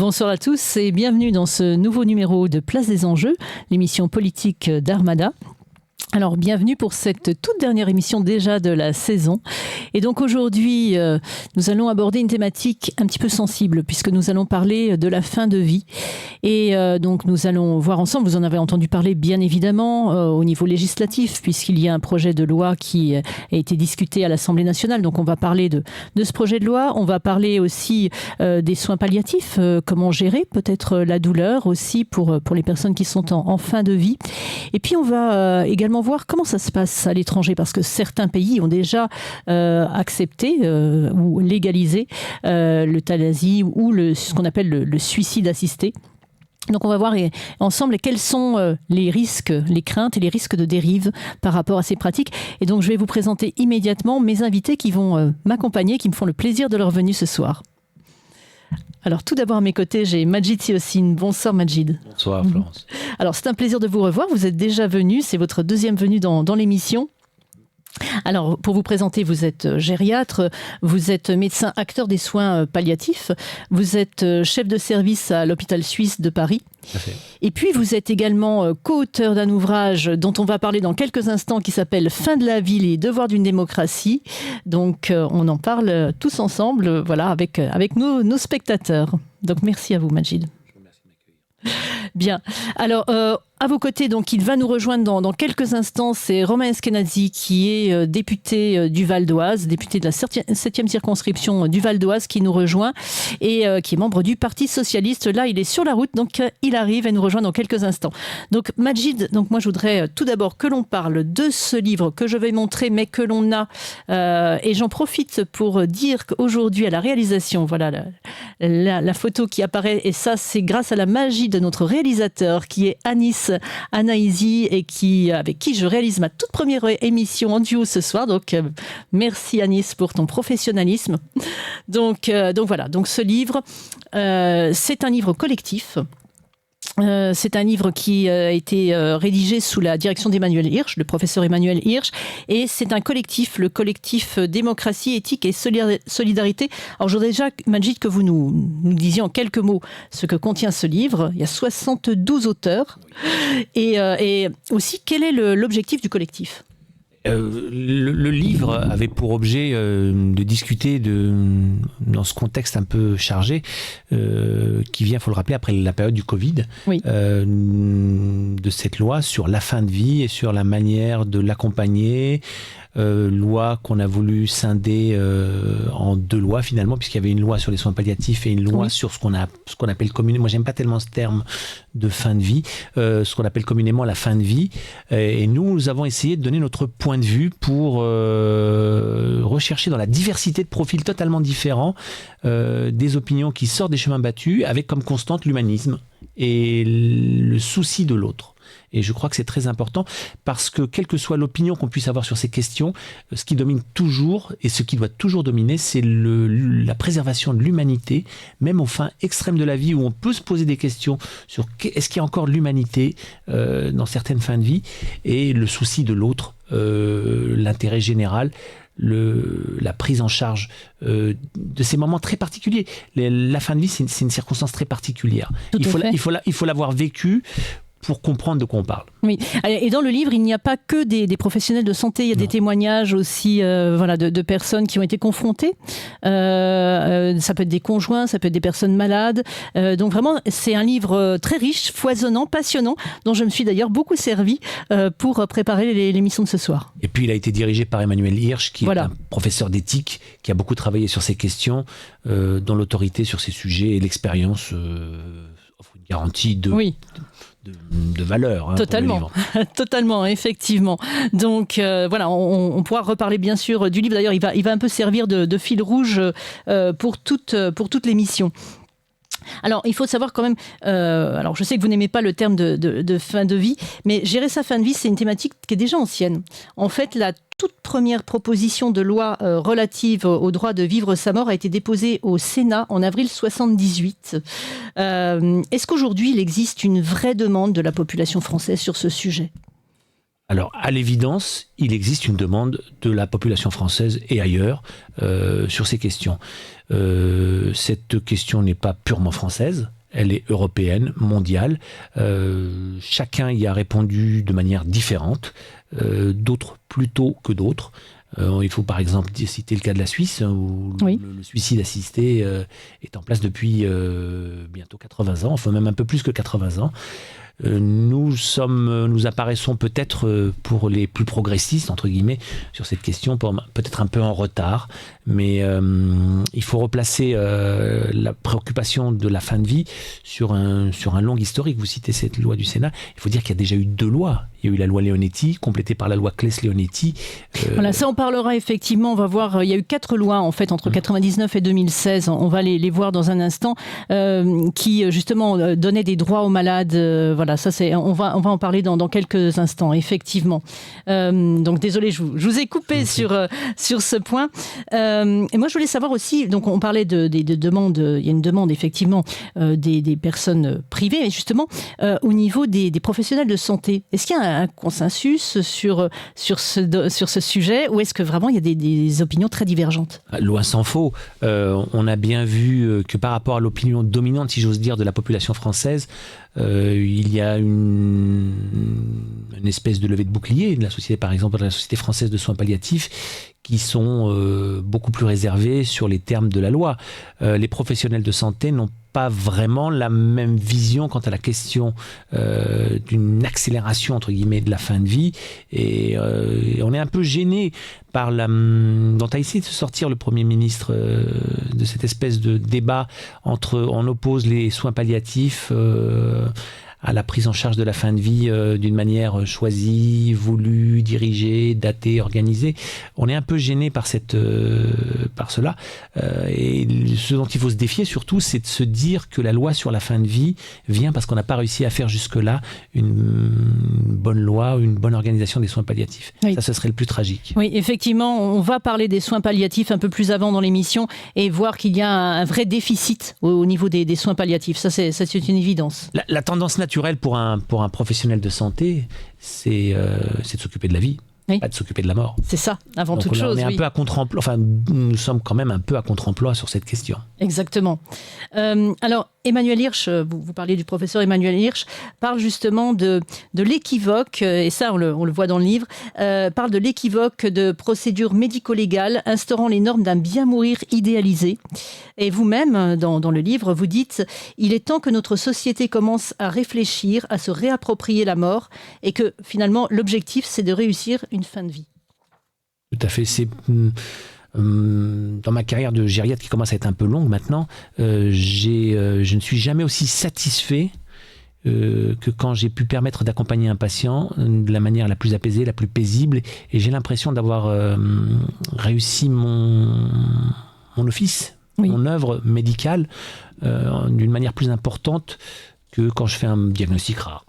Bonsoir à tous et bienvenue dans ce nouveau numéro de Place des Enjeux, l'émission politique d'Armada. Alors, bienvenue pour cette toute dernière émission déjà de la saison. Et donc aujourd'hui, nous allons aborder une thématique un petit peu sensible puisque nous allons parler de la fin de vie. Et donc nous allons voir ensemble, vous en avez entendu parler bien évidemment au niveau législatif puisqu'il y a un projet de loi qui a été discuté à l'Assemblée nationale. Donc on va parler de ce projet de loi. On va parler aussi des soins palliatifs, comment gérer peut-être la douleur aussi pour les personnes qui sont en fin de vie. Et puis on va également voir comment ça se passe à l'étranger parce que certains pays ont déjà accepté ou légalisé l'euthanasie ou ce qu'on appelle le suicide assisté. Donc on va voir ensemble quels sont les risques, les craintes et les risques de dérive par rapport à ces pratiques. Et donc je vais vous présenter immédiatement mes invités qui vont m'accompagner, qui me font le plaisir de leur venue ce soir. Alors tout d'abord à mes côtés, j'ai Majid Siossine. Bonsoir Majid. Bonsoir Florence. Alors c'est un plaisir de vous revoir, vous êtes déjà venu, c'est votre deuxième venue dans l'émission. Alors, pour vous présenter, vous êtes gériatre, vous êtes médecin acteur des soins palliatifs, vous êtes chef de service à l'hôpital suisse de Paris. Et puis, vous êtes également co-auteur d'un ouvrage dont on va parler dans quelques instants qui s'appelle « Fin de la vie, les devoirs d'une démocratie ». Donc, on en parle tous ensemble, voilà, avec nos spectateurs. Donc, merci à vous, Majid. Je vous remercie de m'accueillir. Bien. Alors, à vos côtés, donc, il va nous rejoindre dans quelques instants. C'est Romain Eskenazi, qui est député du Val d'Oise, député de la 7e circonscription du Val d'Oise, qui nous rejoint et qui est membre du Parti socialiste. Là, il est sur la route, donc il arrive et nous rejoint dans quelques instants. Donc, Majid, donc moi, je voudrais tout d'abord que l'on parle de ce livre que je vais montrer, mais que l'on a. Et j'en profite pour dire qu'aujourd'hui, à la réalisation, voilà la photo qui apparaît. Et ça, c'est grâce à la magie de notre réalisateur, qui est Anis Anaïsi et avec qui je réalise ma toute première émission en duo ce soir. Donc, merci Anis pour ton professionnalisme. Donc voilà, donc ce livre, c'est un livre collectif. C'est un livre qui a été rédigé sous la direction d'Emmanuel Hirsch, le professeur Emmanuel Hirsch, et c'est un collectif, le collectif Démocratie, Éthique et Solidarité. Alors je voudrais déjà, Majid, que vous nous disiez en quelques mots ce que contient ce livre. Il y a 72 auteurs. Et aussi, quel est l'objectif du collectif ? Le livre avait pour objet de discuter dans ce contexte un peu chargé qui vient, il faut le rappeler, après la période du Covid, oui. De cette loi sur la fin de vie et sur la manière de l'accompagner. Loi qu'on a voulu scinder en deux lois finalement, puisqu'il y avait une loi sur les soins palliatifs et une loi sur ce qu'on appelle communément, moi j'aime pas tellement ce terme de fin de vie, ce qu'on appelle communément la fin de vie. Et nous avons essayé de donner notre point de vue pour rechercher dans la diversité de profils totalement différents des opinions qui sortent des chemins battus, avec comme constante l'humanisme et le souci de l'autre. Et je crois que c'est très important parce que quelle que soit l'opinion qu'on puisse avoir sur ces questions, ce qui domine toujours et ce qui doit toujours dominer, c'est la préservation de l'humanité, même aux fins extrêmes de la vie où on peut se poser des questions sur est-ce qu'il y a encore de l'humanité dans certaines fins de vie, et le souci de l'autre, l'intérêt général, la prise en charge de ces moments très particuliers. La fin de vie, c'est une circonstance très particulière. Il faut l'avoir vécu pour comprendre de quoi on parle. Oui, et dans le livre, il n'y a pas que des professionnels de santé, il y a des témoignages aussi de personnes qui ont été confrontées. Ça peut être des conjoints, ça peut être des personnes malades. Donc vraiment, c'est un livre très riche, foisonnant, passionnant, dont je me suis d'ailleurs beaucoup servi pour préparer l'émission de ce soir. Et puis il a été dirigé par Emmanuel Hirsch, qui est un professeur d'éthique, qui a beaucoup travaillé sur ces questions, dont l'autorité sur ces sujets et l'expérience offre une garantie de valeur. Totalement, totalement, effectivement. Donc voilà, on pourra reparler bien sûr du livre. D'ailleurs, il va un peu servir de fil rouge pour toute l'émission. Alors, il faut savoir quand même, alors je sais que vous n'aimez pas le terme de fin de vie, mais gérer sa fin de vie, c'est une thématique qui est déjà ancienne. En fait, la toute première proposition de loi relative au droit de vivre sa mort a été déposée au Sénat en avril 1978. Est-ce qu'aujourd'hui, il existe une vraie demande de la population française sur ce sujet ? Alors, à l'évidence, il existe une demande de la population française et ailleurs sur ces questions. Cette question n'est pas purement française, elle est européenne, mondiale. Chacun y a répondu de manière différente, d'autres plus tôt que d'autres. Il faut par exemple citer le cas de la Suisse, où le suicide assisté est en place depuis bientôt 80 ans, enfin même un peu plus que 80 ans. Nous apparaissons peut-être pour les plus progressistes, entre guillemets, sur cette question, peut-être un peu en retard, mais il faut replacer la préoccupation de la fin de vie sur un long historique. Vous citez cette loi du Sénat, il faut dire qu'il y a déjà eu 2 lois. Il y a eu la loi Leonetti, complétée par la loi Claes-Leonetti. Voilà, ça on parlera effectivement, on va voir, il y a eu 4 lois en fait entre 99 et 2016, on va les voir dans un instant, qui justement donnaient des droits aux malades, voilà, ça on va en parler dans quelques instants, effectivement. Donc désolé, je vous ai coupé sur ce point. Et moi je voulais savoir aussi, donc on parlait des demandes, il y a une demande effectivement des personnes privées, mais justement au niveau des professionnels de santé, est-ce qu'il y a un consensus sur ce sujet, ou est-ce que vraiment il y a des opinions très divergentes? Loin s'en faut. On a bien vu que par rapport à l'opinion dominante, si j'ose dire, de la population française, il y a une espèce de levée de bouclier de la société, par exemple de la Société française de soins palliatifs, qui sont beaucoup plus réservés sur les termes de la loi. Les professionnels de santé n'ont pas vraiment la même vision quant à la question d'une accélération, entre guillemets, de la fin de vie. Et on est un peu gêné par dont a essayé de se sortir le Premier ministre de cette espèce de débat on oppose les soins palliatifs à la prise en charge de la fin de vie d'une manière choisie, voulue, dirigée, datée, organisée. On est un peu gêné par cela. Et ce dont il faut se défier surtout, c'est de se dire que la loi sur la fin de vie vient parce qu'on n'a pas réussi à faire jusque-là une bonne loi, une bonne organisation des soins palliatifs. Oui. Ça, ce serait le plus tragique. Oui, effectivement, on va parler des soins palliatifs un peu plus avant dans l'émission et voir qu'il y a un vrai déficit au niveau des soins palliatifs. Ça, c'est une évidence. La tendance naturelle pour un professionnel de santé, c'est de s'occuper de la vie, pas de s'occuper de la mort. C'est ça, avant toute chose. On est un peu à contre-emploi, enfin, nous sommes quand même un peu à contre-emploi sur cette question. Exactement. Alors, Emmanuel Hirsch, vous parliez du professeur Emmanuel Hirsch, parle justement de l'équivoque, et ça on le voit dans le livre, parle de l'équivoque de procédures médico-légales instaurant les normes d'un bien mourir idéalisé. Et vous-même, dans le livre, vous dites « Il est temps que notre société commence à réfléchir, à se réapproprier la mort, et que finalement l'objectif c'est de réussir une fin de vie. » Tout à fait, c'est... Dans ma carrière de gériatre qui commence à être un peu longue maintenant, je ne suis jamais aussi satisfait que quand j'ai pu permettre d'accompagner un patient de la manière la plus apaisée, la plus paisible, et j'ai l'impression d'avoir réussi mon office, mon œuvre médicale d'une manière plus importante que quand je fais un diagnostic rare.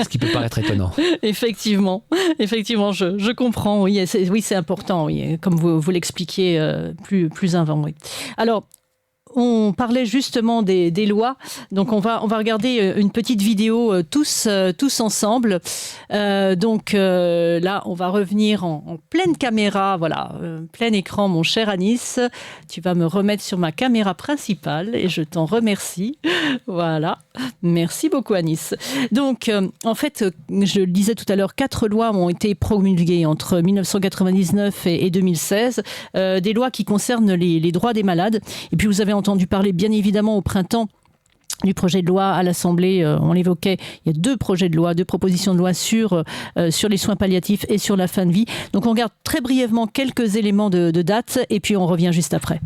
Ce qui peut paraître étonnant. Effectivement, je comprends. Oui, c'est important. Oui, comme vous l'expliquiez plus avant. Oui. Alors, on parlait justement des lois, donc on va regarder une petite vidéo tous ensemble. Là, on va revenir en pleine caméra, voilà, plein écran, mon cher Anis. Tu vas me remettre sur ma caméra principale et je t'en remercie. Voilà, merci beaucoup Anis. Donc, en fait, je le disais tout à l'heure, 4 lois ont été promulguées entre 1999 et 2016, des lois qui concernent les droits des malades. Et puis vous avez entendu parler bien évidemment au printemps du projet de loi à l'Assemblée, on l'évoquait, il y a 2 projets de loi, 2 propositions de loi sur les soins palliatifs et sur la fin de vie. Donc on regarde très brièvement quelques éléments de date et puis on revient juste après.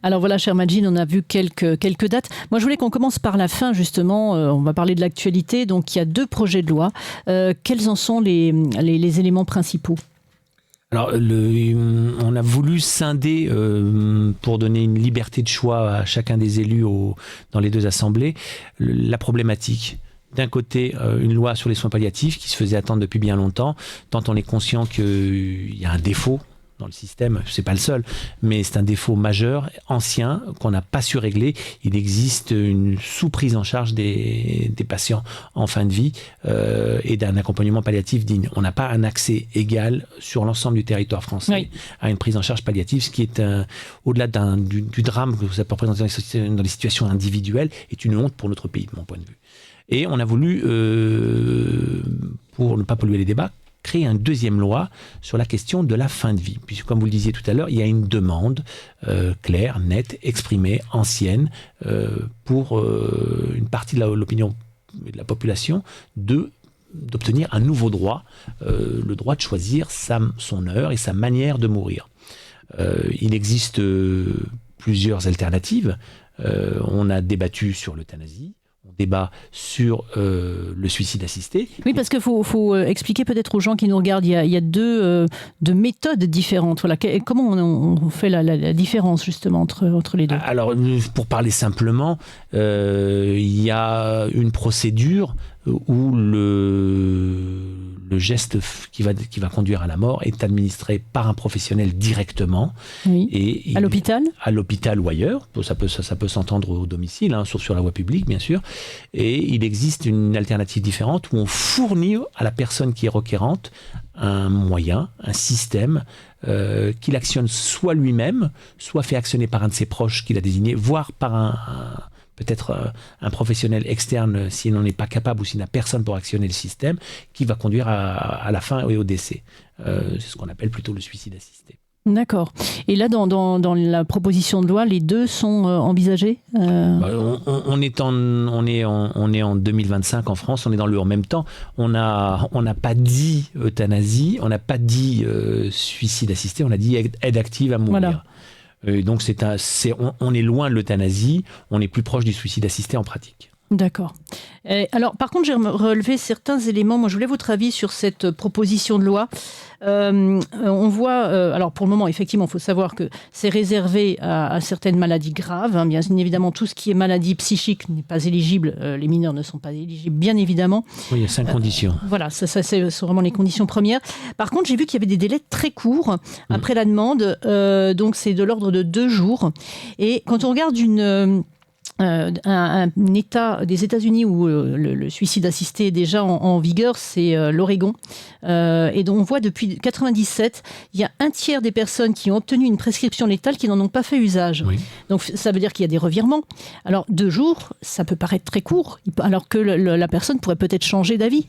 Alors voilà, cher Majid, on a vu quelques dates. Moi, je voulais qu'on commence par la fin, justement. On va parler de l'actualité. Donc, il y a 2 projets de loi. Quels en sont les éléments principaux ? Alors, on a voulu scinder, pour donner une liberté de choix à chacun des élus dans les 2 assemblées, la problématique. D'un côté, une loi sur les soins palliatifs qui se faisait attendre depuis bien longtemps, tant on est conscient qu'il y a un défaut dans le système, c'est pas le seul, mais c'est un défaut majeur, ancien, qu'on n'a pas su régler. Il existe une sous-prise en charge des patients en fin de vie et d'un accompagnement palliatif digne. On n'a pas un accès égal sur l'ensemble du territoire français à une prise en charge palliative, ce qui est au-delà du drame que ça peut représenter dans les situations individuelles, est une honte pour notre pays, de mon point de vue. Et on a voulu, pour ne pas polluer les débats, créer une 2e loi sur la question de la fin de vie. Puisque, comme vous le disiez tout à l'heure, il y a une demande claire, nette, exprimée, ancienne, pour une partie de l'opinion et de la population, d'obtenir un nouveau droit, le droit de choisir son heure et sa manière de mourir. Il existe plusieurs alternatives. On a débattu sur l'euthanasie. On débat sur le suicide assisté. Oui, parce qu'il faut expliquer peut-être aux gens qui nous regardent, il y a 2 méthodes différentes. Voilà. Comment on fait la différence justement entre les 2 ? Alors, pour parler simplement, il y a une procédure où le geste qui va conduire à la mort est administré par un professionnel directement. Oui. À l'hôpital ? À l'hôpital ou ailleurs. Ça peut s'entendre au domicile, sauf sur la voie publique, bien sûr. Et il existe une alternative différente où on fournit à la personne qui est requérante un moyen, un système qu'il actionne soit lui-même, soit fait actionner par un de ses proches qu'il a désigné, voire par peut-être un professionnel externe s'il n'en est pas capable ou s'il n'a personne pour actionner le système, qui va conduire à la fin et au décès. C'est ce qu'on appelle plutôt le suicide assisté. D'accord. Et là, dans la proposition de loi, les 2 sont envisagés on est en 2025 en France, on est dans le en même temps. On n'a pas dit euthanasie, on n'a pas dit suicide assisté, on a dit aide active à mourir. Voilà. Donc on est loin de l'euthanasie, on est plus proche du suicide assisté en pratique. D'accord. Alors, par contre, j'ai relevé certains éléments. Moi, je voulais votre avis sur cette proposition de loi. On voit, alors pour le moment, effectivement, il faut savoir que c'est réservé à certaines maladies graves. Bien évidemment, tout ce qui est maladie psychique n'est pas éligible. Les mineurs ne sont pas éligibles, bien évidemment. Oui, il y a 5 conditions. Voilà, ça c'est vraiment les conditions premières. Par contre, j'ai vu qu'il y avait des délais très courts après la demande. Donc, c'est de l'ordre de 2 jours. Et quand on regarde un État des États-Unis où le suicide assisté est déjà en vigueur, c'est l'Oregon. Et donc on voit depuis 1997, il y a 1/3 des personnes qui ont obtenu une prescription létale qui n'en ont pas fait usage. Oui. Donc ça veut dire qu'il y a des revirements. Alors 2 jours, ça peut paraître très court, alors que la personne pourrait peut-être changer d'avis.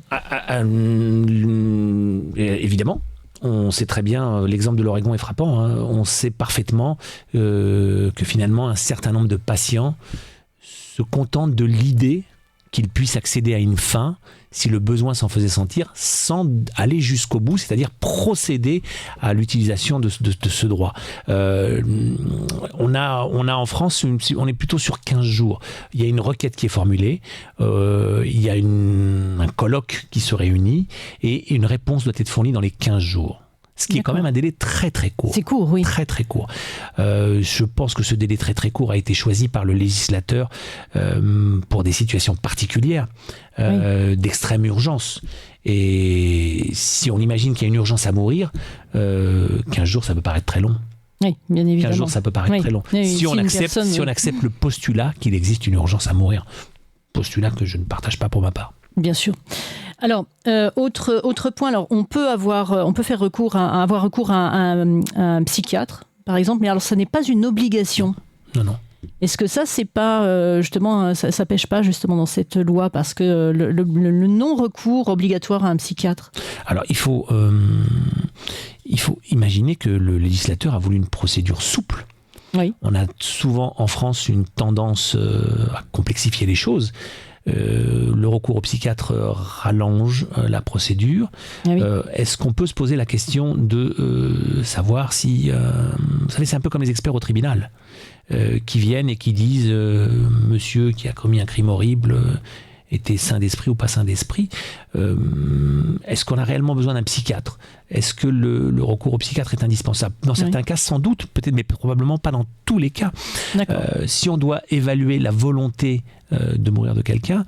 Évidemment. On sait très bien, l'exemple de l'Oregon est frappant. On sait parfaitement que finalement un certain nombre de patients se contentent de l'idée qu'ils puissent accéder à une fin si le besoin s'en faisait sentir, sans aller jusqu'au bout, c'est-à-dire procéder à l'utilisation de ce droit. On a en France, on est plutôt sur 15 jours. Il y a une requête qui est formulée, il y a un colloque qui se réunit et une réponse doit être fournie dans les 15 jours. Ce qui est quand même un délai très très court. C'est court, oui. Très très court. Je pense que ce délai très très court a été choisi par le législateur pour des situations particulières, d'extrême urgence. Et si on imagine qu'il y a une urgence à mourir, 15 jours ça peut paraître très long. Oui, bien évidemment. 15 jours ça peut paraître très long. Oui, si on accepte le postulat qu'il existe une urgence à mourir. Postulat que je ne partage pas pour ma part. Bien sûr. Alors, autre point, alors on peut faire recours à un psychiatre, par exemple, mais alors ça n'est pas une obligation. Non. Est-ce que ça, c'est pas justement, ça pêche pas justement dans cette loi parce que le non-recours obligatoire à un psychiatre? Alors il faut imaginer que le législateur a voulu une procédure souple. Oui. On a souvent en France une tendance à complexifier les choses. Le recours au psychiatre rallonge la procédure. Ah oui. Est-ce qu'on peut se poser la question de savoir si... vous savez, c'est un peu comme les experts au tribunal. qui viennent et qui disent monsieur qui a commis un crime horrible était sain d'esprit ou pas sain d'esprit. Est-ce qu'on a réellement besoin d'un psychiatre ? Est-ce que le recours au psychiatre est indispensable ? Dans certains cas, sans doute, peut-être, mais probablement pas dans tous les cas. Si on doit évaluer la volonté de mourir de quelqu'un,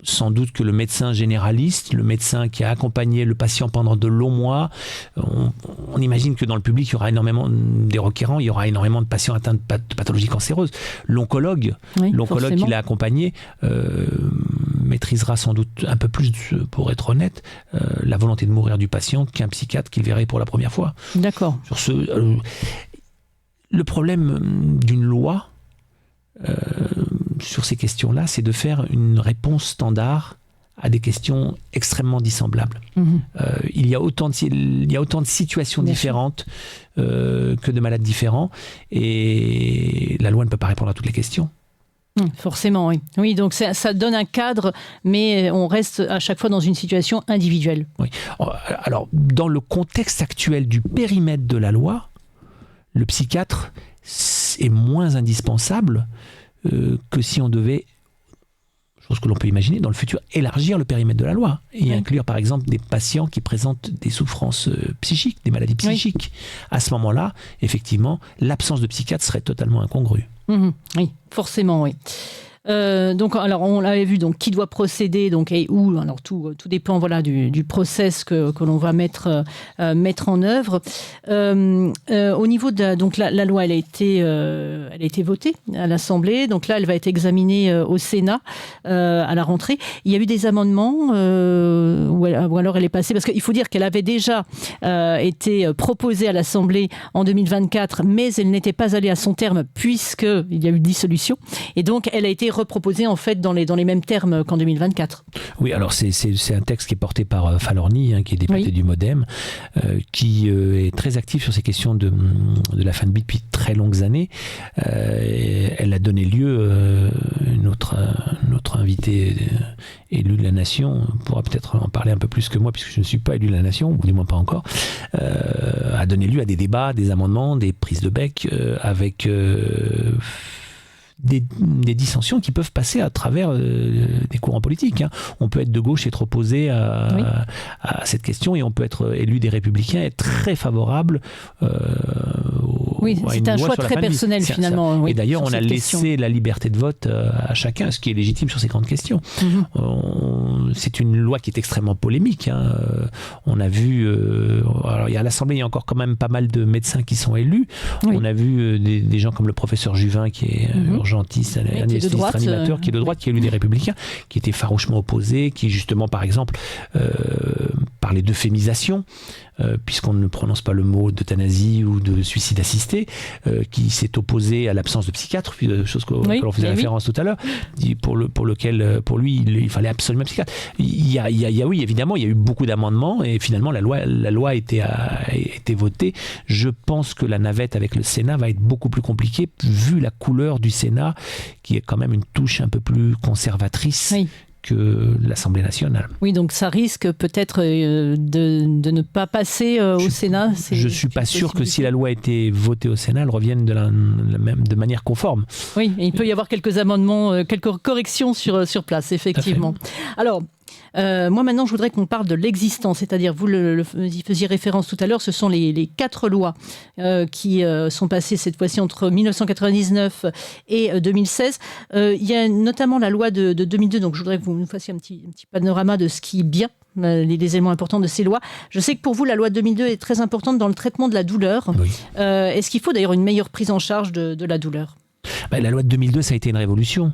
sans doute que le médecin généraliste, le médecin qui a accompagné le patient pendant de longs mois, on imagine que dans le public, il y aura énormément des requérants, il y aura énormément de patients atteints de pathologies cancéreuses. L'oncologue qui l'a accompagné maîtrisera sans doute un peu plus, pour être honnête, la volonté de mourir du patient qu'un psychiatre qu'il verrait pour la première fois. D'accord. Le problème d'une loi sur ces questions-là, c'est de faire une réponse standard à des questions extrêmement dissemblables. Il y a autant de situations différentes que de malades différents, et la loi ne peut pas répondre à toutes les questions. Forcément, oui. Oui, donc ça donne un cadre, mais on reste à chaque fois dans une situation individuelle. Oui. Alors, dans le contexte actuel du périmètre de la loi, le psychiatre est moins indispensable que si on devait, chose que l'on peut imaginer, dans le futur, élargir le périmètre de la loi et inclure par exemple des patients qui présentent des souffrances psychiques, des maladies psychiques. À ce moment-là, effectivement, l'absence de psychiatre serait totalement incongrue. Oui, forcément, oui. Donc, alors, on l'avait vu, donc, qui doit procéder, donc, et où. Alors, tout dépend, voilà, du process que l'on va mettre en œuvre. Au niveau de donc la loi, elle a été votée à l'Assemblée. Donc là, elle va être examinée au Sénat à la rentrée. Il y a eu des amendements, ou alors elle est passée, parce qu'il faut dire qu'elle avait déjà été proposée à l'Assemblée en 2024, mais elle n'était pas allée à son terme puisqu'il y a eu dissolution. Et donc, elle a été reproposé en fait dans les mêmes termes qu'en 2024. Oui, alors c'est un texte qui est porté par Falorni, qui est député du Modem, qui est très actif sur ces questions de la fin de vie depuis très longues années. Elle a donné lieu, notre invité élu de la Nation pourra peut-être en parler un peu plus que moi, puisque je ne suis pas élu de la Nation, ou du moins pas encore, a donné lieu à des débats, des amendements, des prises de bec, avec des dissensions qui peuvent passer à travers des courants politiques. On peut être de gauche et être opposé à cette question, et on peut être élu des Républicains et être très favorable c'est un choix très personnel finalement. Et d'ailleurs, on a laissé la liberté de vote à chacun, ce qui est légitime sur ces grandes questions. C'est une loi qui est extrêmement polémique. On a vu, alors à l'Assemblée, il y a encore quand même pas mal de médecins qui sont élus. On a vu des gens comme le professeur Juvin, qui est urgentiste, anesthésiste réanimateur, qui est de droite, qui est élu des Républicains, qui était farouchement opposé, qui justement, par exemple, parlait d'euphémisation, puisqu'on ne prononce pas le mot d'euthanasie ou de suicide assisté, qui s'est opposé à l'absence de psychiatre, chose que l'on faisait référence tout à l'heure, pour lui, il fallait absolument un psychiatre. Oui, évidemment, il y a eu beaucoup d'amendements, et finalement, la loi a été votée. Je pense que la navette avec le Sénat va être beaucoup plus compliquée, vu la couleur du Sénat, qui est quand même une touche un peu plus conservatrice que l'Assemblée nationale. Oui, donc ça risque peut-être de ne pas passer au Sénat. Je ne suis pas sûr que si la loi a été votée au Sénat, elle revienne de manière conforme. Oui, il peut y avoir quelques amendements, quelques corrections sur place, effectivement. Alors, moi maintenant je voudrais qu'on parle de l'existence, c'est-à-dire vous y faisiez référence tout à l'heure, ce sont les 4 lois qui sont passées cette fois-ci entre 1999 et 2016. Il y a notamment la loi de 2002, donc je voudrais que vous nous fassiez un petit panorama de ce qui est bien, les éléments importants de ces lois. Je sais que pour vous la loi de 2002 est très importante dans le traitement de la douleur. Est-ce qu'il faut d'ailleurs une meilleure prise en charge de la douleur ? La loi de 2002, ça a été une révolution.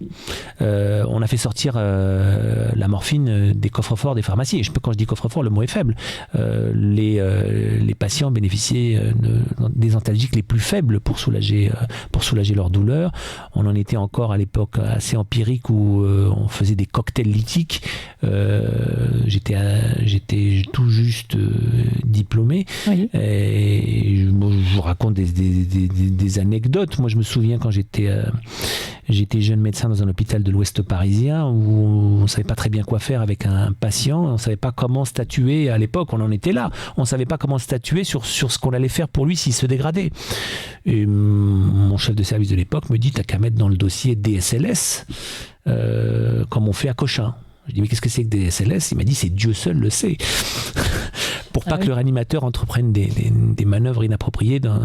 On a fait sortir la morphine des coffres-forts des pharmacies. Et quand je dis coffre-fort, le mot est faible. Les patients bénéficiaient des antalgiques les plus faibles pour soulager leur douleur. On en était encore à l'époque assez empirique, où on faisait des cocktails lithiques. J'étais tout juste diplômé. Et je vous raconte des anecdotes. Moi, je me souviens quand j'étais j'étais jeune médecin dans un hôpital de l'Ouest parisien où on ne savait pas très bien quoi faire avec un patient, on ne savait pas comment statuer. À l'époque, on en était là. On ne savait pas comment statuer sur ce qu'on allait faire pour lui s'il se dégradait. Et mon chef de service de l'époque me dit, t'as qu'à mettre dans le dossier DSLS, comme on fait à Cochin. Je dis, mais qu'est-ce que c'est que DSLS? Il m'a dit, c'est Dieu seul le sait. Pour pas que le réanimateur entreprenne des manœuvres inappropriées dans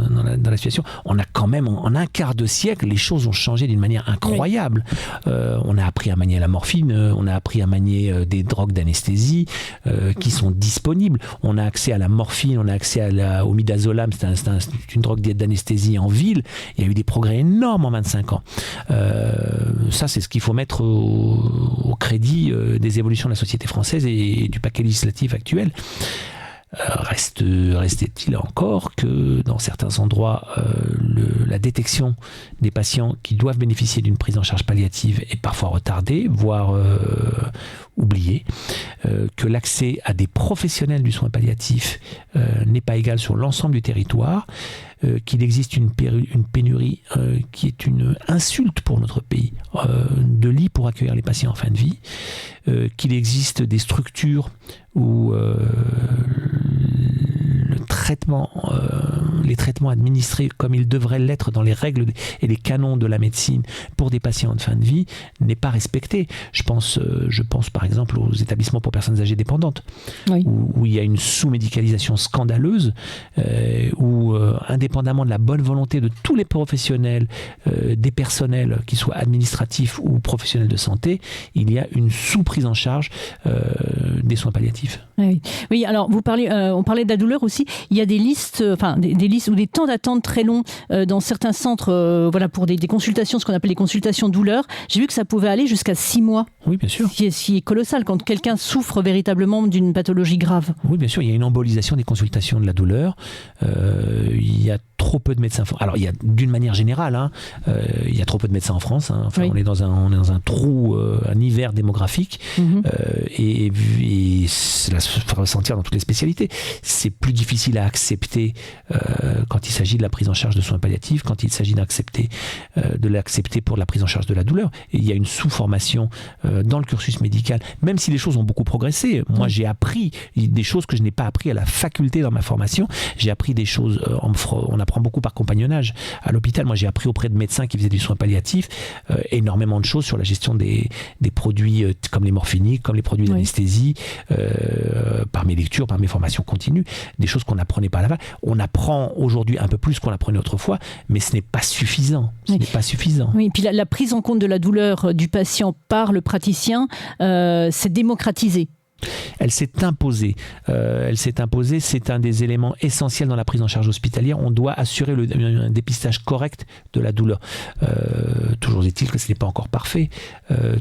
la situation. On a quand même, en un quart de siècle, les choses ont changé d'une manière incroyable. On a appris à manier la morphine, on a appris à manier des drogues d'anesthésie qui sont disponibles. On a accès à la morphine, on a accès au midazolam, c'est une drogue d'anesthésie en ville. Il y a eu des progrès énormes en 25 ans. Ça, c'est ce qu'il faut mettre au crédit des évolutions de la société française et du paquet législatif actuel. Restait-il encore que dans certains endroits, la détection des patients qui doivent bénéficier d'une prise en charge palliative est parfois retardée, voire oubliée, que l'accès à des professionnels du soin palliatif n'est pas égal sur l'ensemble du territoire, qu'il existe une pénurie qui est une insulte pour notre pays, de lits pour accueillir les patients en fin de vie, qu'il existe des structures où les traitements administrés comme ils devraient l'être dans les règles et les canons de la médecine pour des patients de fin de vie n'est pas respecté. Je pense par exemple aux établissements pour personnes âgées dépendantes, où il y a une sous-médicalisation scandaleuse, où indépendamment de la bonne volonté de tous les professionnels, des personnels, qu'ils soient administratifs ou professionnels de santé, il y a une sous-prise en charge des soins palliatifs. Oui, alors on parlait de la douleur aussi. Il y a des listes, des listes ou des temps d'attente très longs dans certains centres, pour des consultations, ce qu'on appelle les consultations douleur. J'ai vu que ça pouvait aller jusqu'à 6 mois. Oui, bien sûr. Ce qui est colossal quand quelqu'un souffre véritablement d'une pathologie grave. Oui, bien sûr. Il y a une embolisation des consultations de la douleur. Il y a trop peu de médecins. Alors, il y a d'une manière générale, il y a trop peu de médecins en France. On est dans un trou, un hiver démographique, et cela se fera ressentir dans toutes les spécialités. C'est plus difficile à accepter quand il s'agit de la prise en charge de soins palliatifs, quand il s'agit de l'accepter pour la prise en charge de la douleur. Et il y a une sous-formation dans le cursus médical, même si les choses ont beaucoup progressé. Moi, j'ai appris des choses que je n'ai pas appris à la faculté dans ma formation. J'ai appris des choses, on apprend beaucoup par compagnonnage à l'hôpital. Moi, j'ai appris auprès de médecins qui faisaient du soin palliatif énormément de choses sur la gestion des produits comme les morphiniques, comme les produits d'anesthésie, par mes lectures, par mes formations continues, des choses qu'on n'apprenait pas à la fac. On apprend aujourd'hui un peu plus qu'on apprenait autrefois, mais ce n'est pas suffisant. Ce n'est pas suffisant. Oui, et puis la prise en compte de la douleur du patient par le praticien, c'est démocratisé. Elle s'est imposée. C'est un des éléments essentiels dans la prise en charge hospitalière. On doit assurer un dépistage correct de la douleur. Toujours est-il que ce n'est pas encore parfait.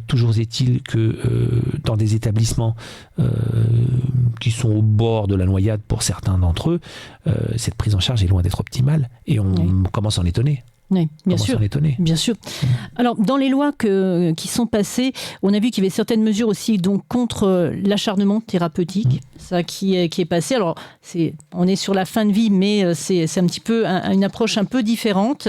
Toujours est-il que dans des établissements qui sont au bord de la noyade pour certains d'entre eux, cette prise en charge est loin d'être optimale. Et on commence à en étonner. Oui, bien sûr. Alors, dans les lois qui sont passées, on a vu qu'il y avait certaines mesures aussi donc, contre l'acharnement thérapeutique, ça qui est passé. Alors, on est sur la fin de vie, mais c'est un petit peu une approche un peu différente.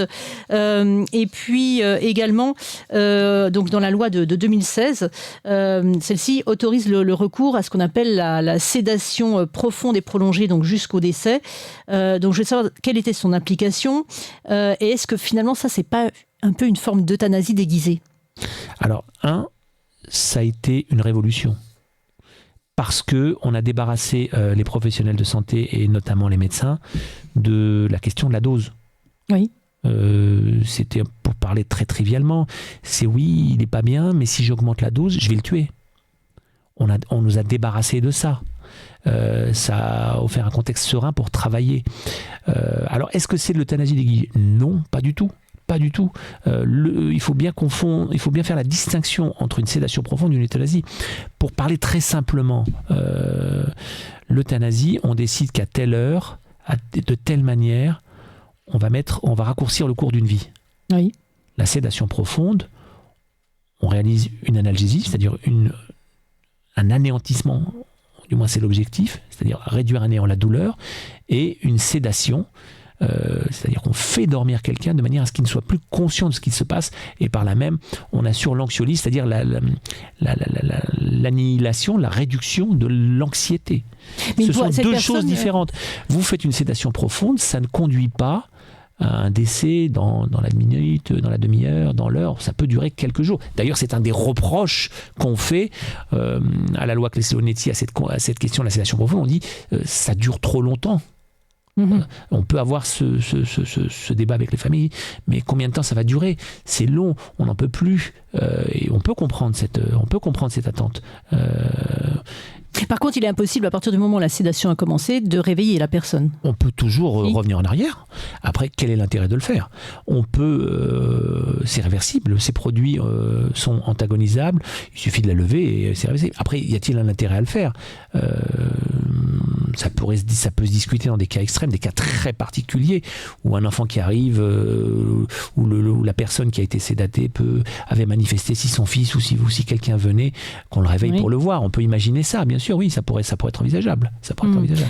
Et puis, également, donc dans la loi de 2016, celle-ci autorise le recours à ce qu'on appelle la sédation profonde et prolongée, donc jusqu'au décès. Donc, je veux savoir quelle était son application et est-ce que finalement, ça, c'est pas un peu une forme d'euthanasie déguisée? Alors, ça a été une révolution. Parce qu'on a débarrassé les professionnels de santé, et notamment les médecins, de la question de la dose. Oui. C'était, pour parler très trivialement, oui, il n'est pas bien, mais si j'augmente la dose, je vais le tuer. On nous a débarrassés de ça. Ça a offert un contexte serein pour travailler. Alors, est-ce que c'est de l'euthanasie déguisée? Non, pas du tout. Pas du tout. Il faut bien faire la distinction entre une sédation profonde et une euthanasie. Pour parler très simplement, l'euthanasie, on décide qu'à telle heure, de telle manière, on va raccourcir le cours d'une vie. Oui. La sédation profonde, on réalise une analgésie, c'est-à-dire un anéantissement. Du moins c'est l'objectif, c'est-à-dire réduire à néant la douleur, et une sédation c'est-à-dire qu'on fait dormir quelqu'un de manière à ce qu'il ne soit plus conscient de ce qui se passe, et par là même, on assure l'anxiolyse, c'est-à-dire l'annihilation, la réduction de l'anxiété. Mais ce sont deux choses différentes. Vous faites une sédation profonde, ça ne conduit pas à un décès dans la minute, dans la demi-heure, dans l'heure. Ça peut durer quelques jours. D'ailleurs, c'est un des reproches qu'on fait à la loi Claes-Leonetti à cette question de la sédation profonde. On dit ça dure trop longtemps. On peut avoir ce débat avec les familles, mais combien de temps ça va durer? C'est long, on n'en peut plus, et on peut comprendre cette attente. Par contre, il est impossible, à partir du moment où la sédation a commencé, de réveiller la personne. On peut toujours revenir en arrière. Après, quel est l'intérêt de le faire? On peut... c'est réversible. Ces produits sont antagonisables. Il suffit de la lever et c'est réversible. Après, y a-t-il un intérêt à le faire? Ça peut se discuter dans des cas extrêmes, des cas très particuliers, où un enfant qui arrive, où la personne qui a été sédatée avait manifesté, si son fils ou si quelqu'un venait, qu'on le réveille pour le voir. On peut imaginer ça, bien sûr. Oui, ça pourrait être envisageable.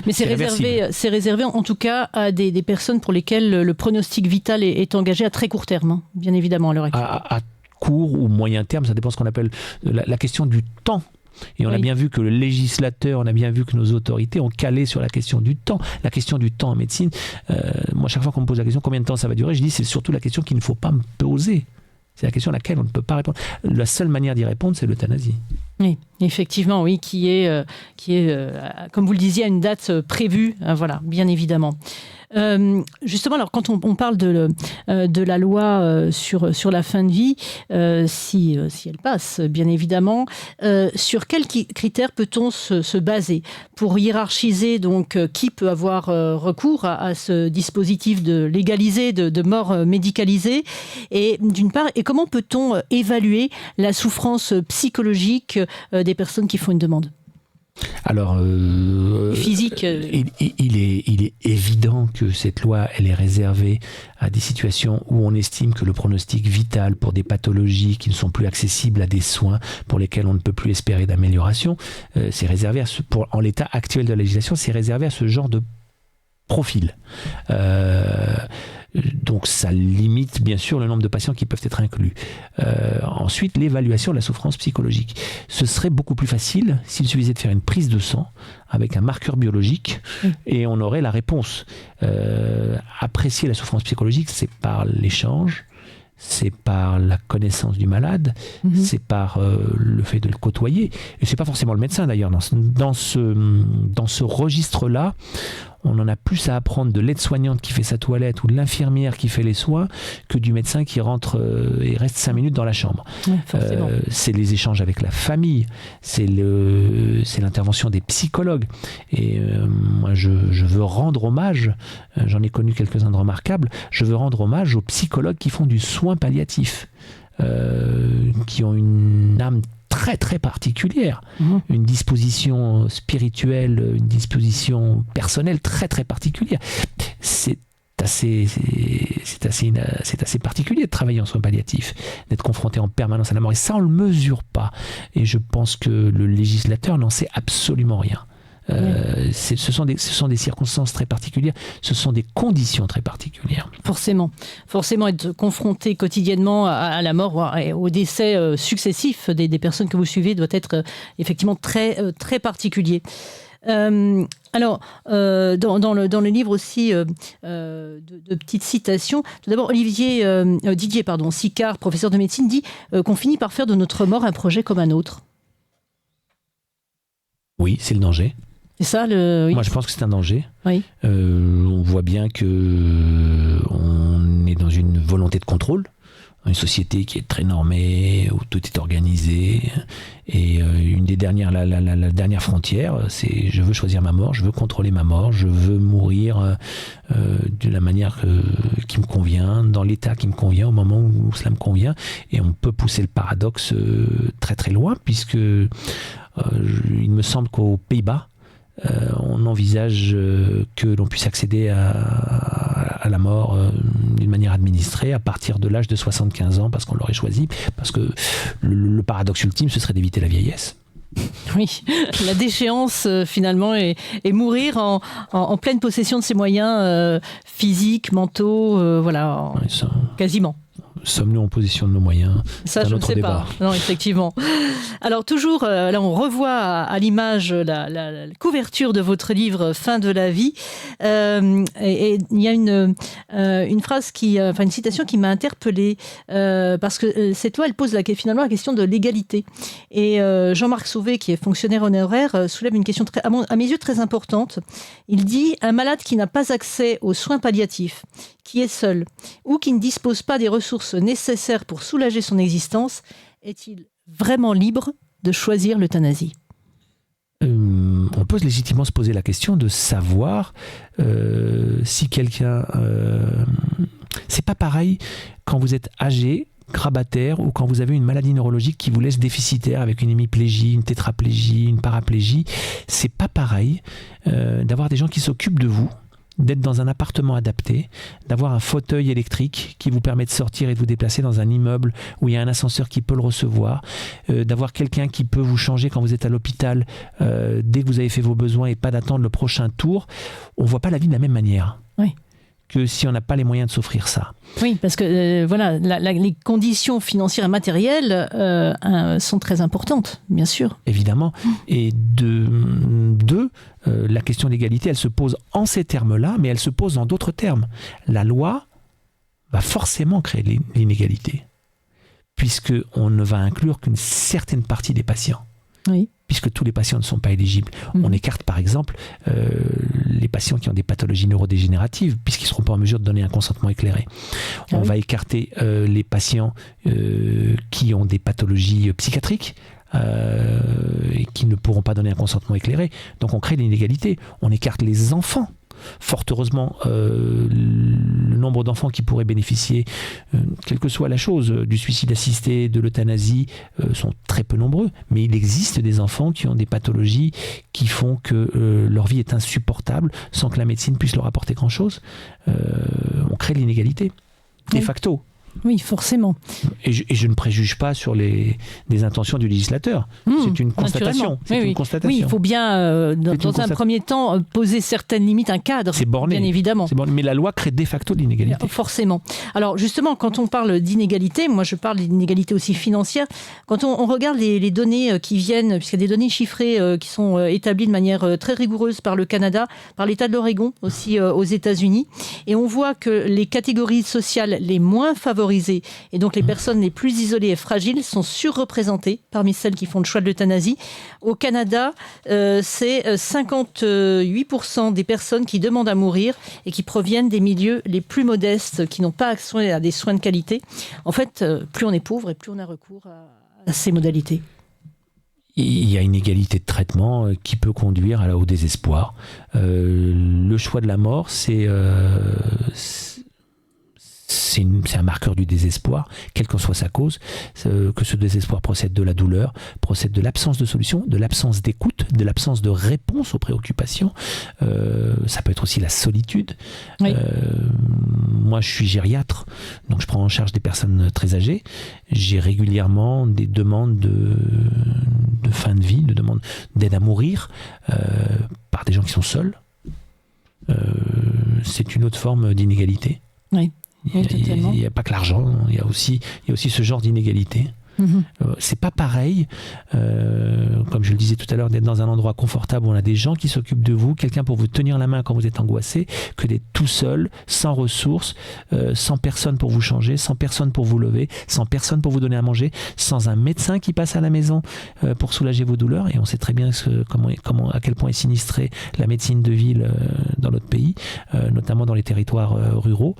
Mais c'est réservé en tout cas à des personnes pour lesquelles le pronostic vital est engagé à très court terme, hein, bien évidemment, à l'heure actuelle. À court ou moyen terme, ça dépend de ce qu'on appelle la question du temps. Et on a bien vu que le législateur, on a bien vu que nos autorités ont calé sur la question du temps. La question du temps en médecine, moi, chaque fois qu'on me pose la question combien de temps ça va durer, je dis c'est surtout la question qu'il ne faut pas me poser. C'est la question à laquelle on ne peut pas répondre. La seule manière d'y répondre, c'est l'euthanasie. Oui, effectivement, oui, qui est comme vous le disiez, à une date prévue, voilà, bien évidemment. Justement, alors quand on parle de la loi sur la fin de vie, si elle passe, bien évidemment, sur quels critères peut-on se baser pour hiérarchiser donc qui peut avoir recours à ce dispositif légalisé de mort médicalisée, et d'une part, et comment peut-on évaluer la souffrance psychologique des personnes qui font une demande? Alors, physique. Il est évident que cette loi, elle est réservée à des situations où on estime que le pronostic vital pour des pathologies qui ne sont plus accessibles à des soins pour lesquels on ne peut plus espérer d'amélioration, c'est réservé en l'état actuel de la législation, c'est réservé à ce genre de profil. Donc ça limite bien sûr le nombre de patients qui peuvent être inclus. Ensuite, l'évaluation de la souffrance psychologique. Ce serait beaucoup plus facile s'il suffisait de faire une prise de sang avec un marqueur biologique et on aurait la réponse. Apprécier la souffrance psychologique, c'est par l'échange, c'est par la connaissance du malade, c'est par le fait de le côtoyer. Et c'est pas forcément le médecin d'ailleurs. Dans ce registre-là, on en a plus à apprendre de l'aide-soignante qui fait sa toilette ou de l'infirmière qui fait les soins que du médecin qui rentre et reste 5 minutes dans la chambre. C'est les échanges avec la famille, c'est l'intervention des psychologues. Et moi, je veux rendre hommage, j'en ai connu quelques-uns de remarquables, je veux rendre hommage aux psychologues qui font du soin palliatif, qui ont une âme très très particulière, une disposition spirituelle, une disposition personnelle très très particulière. C'est assez particulier de travailler en soins palliatifs, d'être confronté en permanence à la mort, et ça on le mesure pas, et je pense que le législateur n'en sait absolument rien. Ce sont des circonstances très particulières, ce sont des conditions très particulières. Forcément être confronté quotidiennement à la mort, au décès successif des personnes que vous suivez doit être effectivement très, très particulier. Alors, dans le livre aussi, de petites citations. Tout d'abord, Didier Sicard, professeur de médecine, dit qu'on finit par faire de notre mort un projet comme un autre. Oui, c'est le danger. C'est ça oui. Moi, je pense que c'est un danger. Oui. On voit bien que on est dans une volonté de contrôle, une société qui est très normée, où tout est organisé. Et une des dernières, la dernière frontière, c'est je veux choisir ma mort, je veux contrôler ma mort, je veux mourir de la manière qui me convient, dans l'état qui me convient, au moment où cela me convient. Et on peut pousser le paradoxe très très loin, puisque il me semble qu'aux Pays-Bas, on envisage que l'on puisse accéder à la mort d'une manière administrée à partir de l'âge de 75 ans, parce qu'on l'aurait choisi, parce que le paradoxe ultime, ce serait d'éviter la vieillesse. Oui, la déchéance finalement et mourir en pleine possession de ses moyens physiques, mentaux, voilà, Ouais, ça, quasiment. sommes-nous en position de nos moyens? Ça, C'est un je ne autre sais débat. pas. Non, effectivement. Alors, toujours, là, on revoit à l'image la couverture de votre livre Fin de la vie. Et il y a une phrase une citation qui m'a interpellée, parce que cette loi, elle pose finalement la question de l'égalité. Et Jean-Marc Sauvé, qui est fonctionnaire honoraire, soulève une question à mes yeux très importante. Il dit: un malade qui n'a pas accès aux soins palliatifs, qui est seul ou qui ne dispose pas des ressources nécessaires pour soulager son existence, est-il vraiment libre de choisir l'euthanasie ? On peut légitimement se poser la question de savoir si quelqu'un... c'est pas pareil quand vous êtes âgé, grabataire, ou quand vous avez une maladie neurologique qui vous laisse déficitaire avec une hémiplégie, une tétraplégie, une paraplégie. C'est pas pareil d'avoir des gens qui s'occupent de vous, d'être dans un appartement adapté, d'avoir un fauteuil électrique qui vous permet de sortir et de vous déplacer dans un immeuble où il y a un ascenseur qui peut le recevoir, d'avoir quelqu'un qui peut vous changer quand vous êtes à l'hôpital dès que vous avez fait vos besoins et pas d'attendre le prochain tour. On ne voit pas la vie de la même manière. Oui. Que si on n'a pas les moyens de s'offrir ça. Oui, parce que voilà, les conditions financières et matérielles sont très importantes, bien sûr. Évidemment. Et la question de l'égalité, elle se pose en ces termes-là, mais elle se pose en d'autres termes. La loi va forcément créer l'inégalité, puisqu'on ne va inclure qu'une certaine partie des patients. Oui. Puisque tous les patients ne sont pas éligibles. On écarte par exemple les patients qui ont des pathologies neurodégénératives, puisqu'ils ne seront pas en mesure de donner un consentement éclairé. On va écarter les patients qui ont des pathologies psychiatriques et qui ne pourront pas donner un consentement éclairé. Donc on crée l'inégalité. On écarte les enfants. Fort heureusement, le nombre d'enfants qui pourraient bénéficier, quelle que soit la chose, du suicide assisté, de l'euthanasie, sont très peu nombreux. Mais il existe des enfants qui ont des pathologies qui font que leur vie est insupportable sans que la médecine puisse leur apporter grand-chose. On crée l'inégalité, de facto. Oui, forcément. Et je ne préjuge pas sur les intentions du législateur. C'est une constatation. Oui, il faut bien, dans un premier temps, poser certaines limites, un cadre. C'est borné. Bien évidemment. C'est borné. Mais la loi crée de facto l'inégalité. Forcément. Alors justement, quand on parle d'inégalité, moi je parle d'inégalité aussi financière, quand on regarde les données qui viennent, puisqu'il y a des données chiffrées qui sont établies de manière très rigoureuse par le Canada, par l'État de l'Oregon, aussi aux États-Unis, et on voit que les catégories sociales les moins favorisées, et donc les personnes les plus isolées et fragiles, sont surreprésentées parmi celles qui font le choix de l'euthanasie. Au Canada, c'est 58% des personnes qui demandent à mourir et qui proviennent des milieux les plus modestes, qui n'ont pas accès à des soins de qualité. En fait, plus on est pauvre et plus on a recours à ces modalités. Il y a une égalité de traitement qui peut conduire au désespoir. Le choix de la mort, c'est un marqueur du désespoir, quelle que soit sa cause, que ce désespoir procède de la douleur, procède de l'absence de solution, de l'absence d'écoute, de l'absence de réponse aux préoccupations. Ça peut être aussi la solitude. Oui. Moi, je suis gériatre, donc je prends en charge des personnes très âgées. J'ai régulièrement des demandes de fin de vie, de demandes d'aide à mourir par des gens qui sont seuls. C'est une autre forme d'inégalité. Oui. Il n'y a pas que l'argent, il y a aussi ce genre d'inégalité. C'est pas pareil, comme je le disais tout à l'heure, d'être dans un endroit confortable où on a des gens qui s'occupent de vous, quelqu'un pour vous tenir la main quand vous êtes angoissé, que d'être tout seul, sans ressources, sans personne pour vous changer, sans personne pour vous lever, sans personne pour vous donner à manger, sans un médecin qui passe à la maison pour soulager vos douleurs. Et on sait très bien à quel point est sinistrée la médecine de ville dans notre pays, notamment dans les territoires ruraux.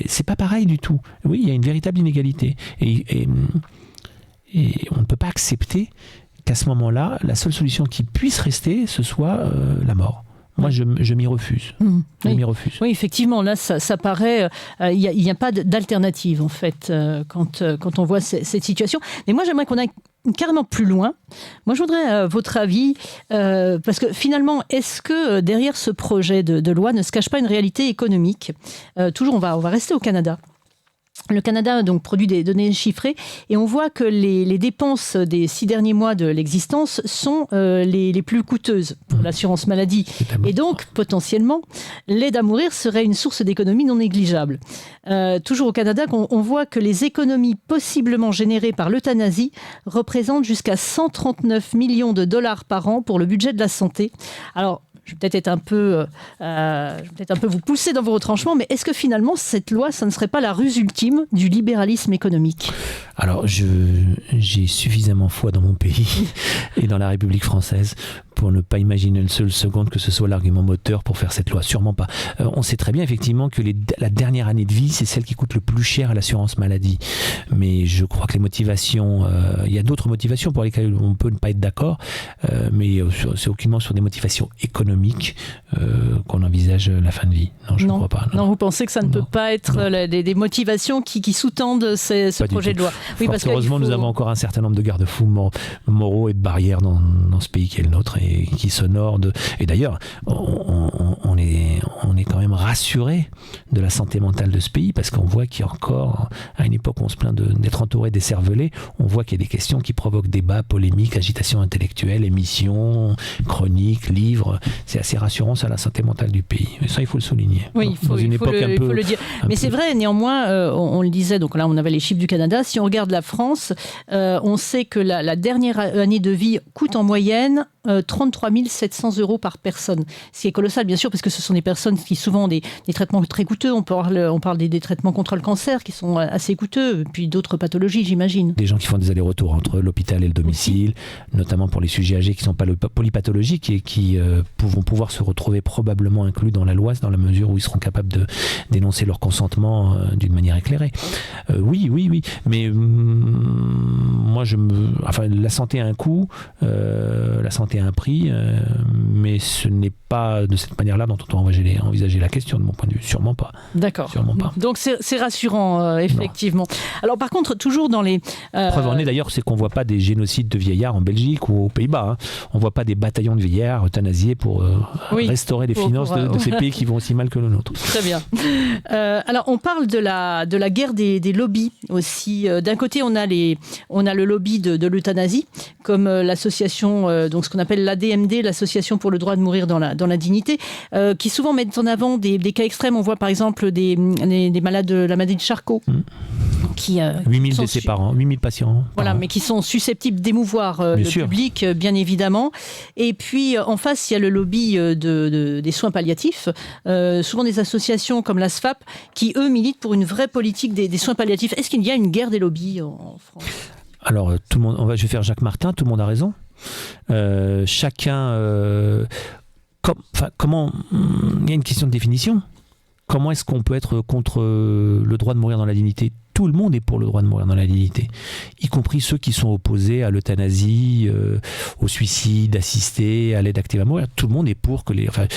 C'est pas pareil du tout. Oui, il y a une véritable inégalité. Et on ne peut pas accepter qu'à ce moment-là, la seule solution qui puisse rester, ce soit la mort. Moi, je m'y refuse. M'y refuse. Oui, effectivement, là, ça paraît... Il n'y a pas d'alternative, en fait, quand on voit cette situation. Mais moi, j'aimerais qu'on aille carrément plus loin. Moi, je voudrais votre avis, parce que finalement, est-ce que derrière ce projet de loi ne se cache pas une réalité économique ? Toujours, on va rester au Canada. Le Canada donc produit des données chiffrées et on voit que les dépenses des 6 derniers mois de l'existence sont les plus coûteuses pour l'assurance maladie. Et donc, potentiellement, l'aide à mourir serait une source d'économie non négligeable. Toujours au Canada, on voit que les économies possiblement générées par l'euthanasie représentent jusqu'à 139 millions de dollars par an pour le budget de la santé. Alors, je vais peut-être un peu vous pousser dans vos retranchements, mais est-ce que finalement, cette loi, ça ne serait pas la ruse ultime du libéralisme économique ? Alors, j'ai suffisamment foi dans mon pays et dans la République française pour ne pas imaginer une seule seconde que ce soit l'argument moteur pour faire cette loi. Sûrement pas. On sait très bien effectivement que la dernière année de vie, c'est celle qui coûte le plus cher à l'assurance maladie. Mais je crois que les motivations, il y a d'autres motivations pour lesquelles on peut ne pas être d'accord, mais c'est aucunement sur des motivations économiques qu'on envisage la fin de vie. Non, je ne crois pas. Non, vous pensez que ça ne peut pas être des motivations qui sous-tendent ce projet de loi. Oui, parce heureusement, nous avons encore un certain nombre de garde-fous moraux et de barrières dans ce pays qui est le nôtre et qui s'honorent. Et d'ailleurs, on est quand même rassuré de la santé mentale de ce pays parce qu'on voit qu'il y a encore, à une époque où on se plaint d'être entouré des cervelets, on voit qu'il y a des questions qui provoquent débat, polémique, agitation intellectuelle, émissions, chroniques, livres. C'est assez rassurant, ça, la santé mentale du pays. Et ça, il faut le souligner. Oui, il faut le dire. Mais c'est vrai, néanmoins, on le disait, donc là, on avait les chiffres du Canada. Si on regarde la France, on sait que la dernière année de vie coûte en moyenne 33 700 € par personne. Ce qui est colossal, bien sûr, parce que ce sont des personnes qui souvent ont des traitements très coûteux. On parle des traitements contre le cancer qui sont assez coûteux, puis d'autres pathologies, j'imagine. Des gens qui font des allers-retours entre l'hôpital et le domicile, notamment pour les sujets âgés qui sont polypathologiques et qui vont pouvoir se retrouver probablement inclus dans la loi, dans la mesure où ils seront capables de dénoncer leur consentement d'une manière éclairée. Oui. Mais moi, la santé a un coût, la santé a un prix, mais ce n'est pas de cette manière-là dont on doit envisager la question, de mon point de vue. Sûrement pas. D'accord. Sûrement pas. Donc c'est rassurant, effectivement. Non. Alors par contre, toujours dans les... Preuve en est d'ailleurs, c'est qu'on ne voit pas des génocides de vieillards en Belgique ou aux Pays-Bas. On ne voit pas des bataillons de vieillards euthanasiés pour restaurer les finances de ces pays qui vont aussi mal que le nôtre. Très bien. Alors on parle de la guerre des lobbies aussi. D'un côté, on a le lobby de l'euthanasie, comme l'association, donc ce qu'on appelle l'ADMD, l'Association pour le droit de mourir dans la dignité, qui souvent mettent en avant des cas extrêmes. On voit par exemple des malades de la maladie de Charcot. 8000 décès par an, 8000 patients. Voilà, mais qui sont susceptibles d'émouvoir le public, bien évidemment. Et puis, en face, il y a le lobby des soins palliatifs. Souvent des associations comme l'ASFAP, qui, eux, militent pour une vraie politique des soins palliatifs. Est-ce qu'il y a une guerre des lobbies en France ? Alors, je vais faire Jacques Martin, tout le monde a raison. Chacun... comment... Il y a une question de définition. Comment est-ce qu'on peut être contre le droit de mourir dans la dignité ? Tout le monde est pour le droit de mourir dans la dignité, y compris ceux qui sont opposés à l'euthanasie, au suicide assisté, à l'aide active à mourir. Tout le monde est pour que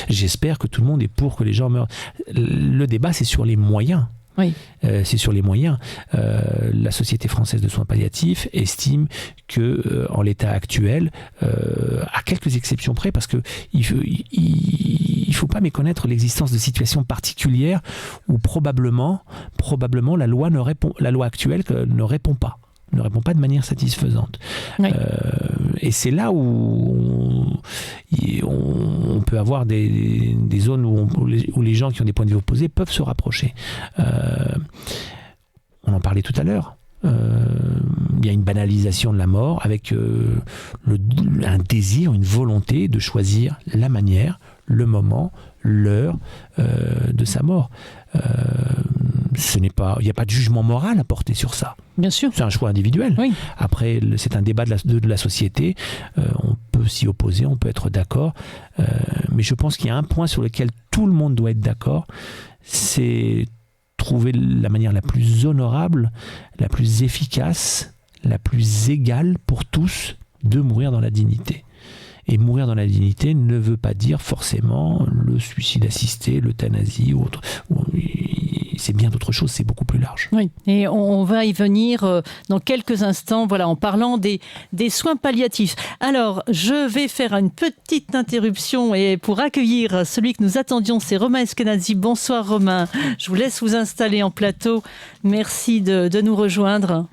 j'espère que tout le monde est pour que les gens meurent. Le débat, c'est sur les moyens. Oui. C'est sur les moyens. La Société française de soins palliatifs estime que, en l'état actuel, à quelques exceptions près, parce que il faut pas méconnaître l'existence de situations particulières où probablement la loi actuelle ne répond pas de manière satisfaisante. Oui. Et c'est là où on peut avoir des zones où les gens qui ont des points de vue opposés peuvent se rapprocher. On en parlait tout à l'heure. Il y a une banalisation de la mort avec un désir, une volonté de choisir la manière, le moment, l'heure de sa mort. Il n'y a pas de jugement moral à porter sur ça. Bien sûr. C'est un choix individuel. Oui. Après, c'est un débat de la société. On peut s'y opposer, on peut être d'accord. Mais je pense qu'il y a un point sur lequel tout le monde doit être d'accord. C'est trouver la manière la plus honorable, la plus efficace, la plus égale pour tous de mourir dans la dignité. Et mourir dans la dignité ne veut pas dire forcément le suicide assisté, l'euthanasie ou autre. c'est bien d'autres choses, c'est beaucoup plus large. Oui, et on va y venir dans quelques instants, voilà, en parlant des soins palliatifs. Alors, je vais faire une petite interruption et pour accueillir celui que nous attendions, c'est Romain Eskenazi. Bonsoir Romain, je vous laisse vous installer en plateau. Merci de nous rejoindre.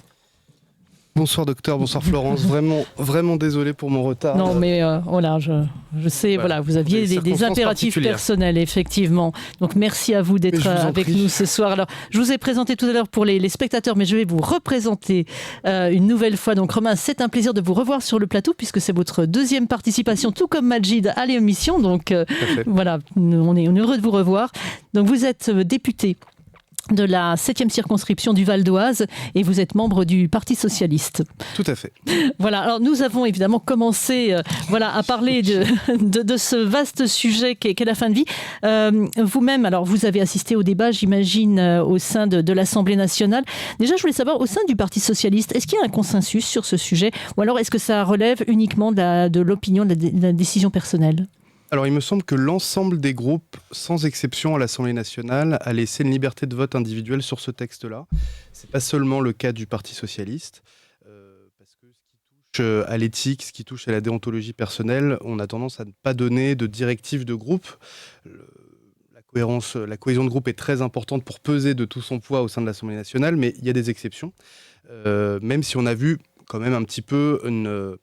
Bonsoir docteur, bonsoir Florence, vraiment désolé pour mon retard. Non mais voilà, je sais, voilà, vous aviez des impératifs personnels, effectivement. Donc merci à vous d'être avec nous ce soir. Alors, je vous ai présenté tout à l'heure pour les spectateurs, mais je vais vous représenter une nouvelle fois. Donc Romain, c'est un plaisir de vous revoir sur le plateau, puisque c'est votre deuxième participation, tout comme Majid, à l'émission. Donc voilà, on est heureux de vous revoir. Donc vous êtes député de la 7e circonscription du Val d'Oise et vous êtes membre du Parti socialiste. Tout à fait. Voilà, alors nous avons évidemment commencé à parler de ce vaste sujet qu'est la fin de vie. Vous-même, alors vous avez assisté au débat, j'imagine, au sein de l'Assemblée nationale. Déjà, je voulais savoir, au sein du Parti socialiste, est-ce qu'il y a un consensus sur ce sujet ou alors est-ce que ça relève uniquement de l'opinion, de la décision personnelle ? Alors, il me semble que l'ensemble des groupes, sans exception à l'Assemblée nationale, a laissé une liberté de vote individuelle sur ce texte-là. Ce n'est pas seulement le cas du Parti socialiste, parce que ce qui touche à l'éthique, ce qui touche à la déontologie personnelle, on a tendance à ne pas donner de directives de groupe. La cohésion de groupe est très importante pour peser de tout son poids au sein de l'Assemblée nationale, mais il y a des exceptions. Même si on a vu quand même un petit peu une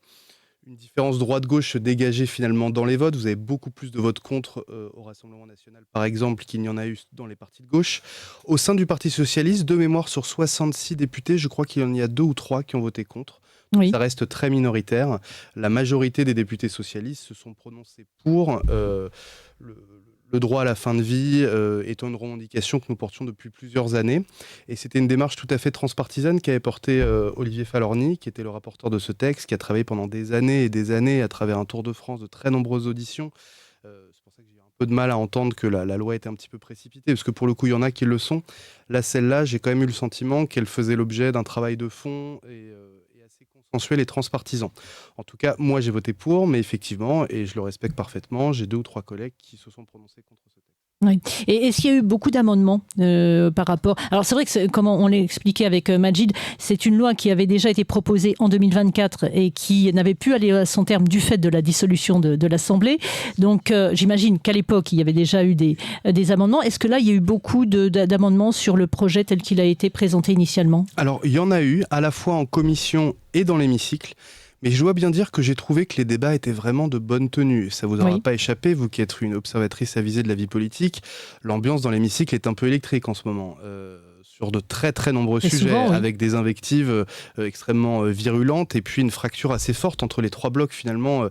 différence droite-gauche se dégager finalement dans les votes. Vous avez beaucoup plus de votes contre au Rassemblement national, par exemple, qu'il n'y en a eu dans les partis de gauche. Au sein du Parti socialiste, de mémoire sur 66 députés, je crois qu'il y en a 2 ou 3 qui ont voté contre. Oui. Ça reste très minoritaire. La majorité des députés socialistes se sont prononcés pour le droit à la fin de vie étant une revendication que nous portions depuis plusieurs années. Et c'était une démarche tout à fait transpartisane qu'avait portée Olivier Falorni, qui était le rapporteur de ce texte, qui a travaillé pendant des années et des années à travers un tour de France de très nombreuses auditions. C'est pour ça que j'ai un peu de mal à entendre que la loi était un petit peu précipitée, parce que pour le coup, il y en a qui le sont. Là, celle-là, j'ai quand même eu le sentiment qu'elle faisait l'objet d'un travail de fond et assez consensuel et transpartisan. En tout cas, moi, j'ai voté pour, mais effectivement, et je le respecte parfaitement, j'ai 2 ou 3 collègues qui se sont prononcés contre ce texte. Oui. Et est-ce qu'il y a eu beaucoup d'amendements par rapport... Alors c'est vrai que, comme on l'a expliqué avec Majid, c'est une loi qui avait déjà été proposée en 2024 et qui n'avait pu aller à son terme du fait de la dissolution de l'Assemblée. Donc j'imagine qu'à l'époque, il y avait déjà eu des amendements. Est-ce que là, il y a eu beaucoup d'amendements sur le projet tel qu'il a été présenté initialement ? Alors, il y en a eu, à la fois en commission et dans l'hémicycle. Mais je dois bien dire que j'ai trouvé que les débats étaient vraiment de bonne tenue. Ça ne vous aura pas échappé, vous qui êtes une observatrice avisée de la vie politique. L'ambiance dans l'hémicycle est un peu électrique en ce moment, sur de très très nombreux sujets, souvent, avec des invectives extrêmement virulentes et puis une fracture assez forte entre les 3 blocs finalement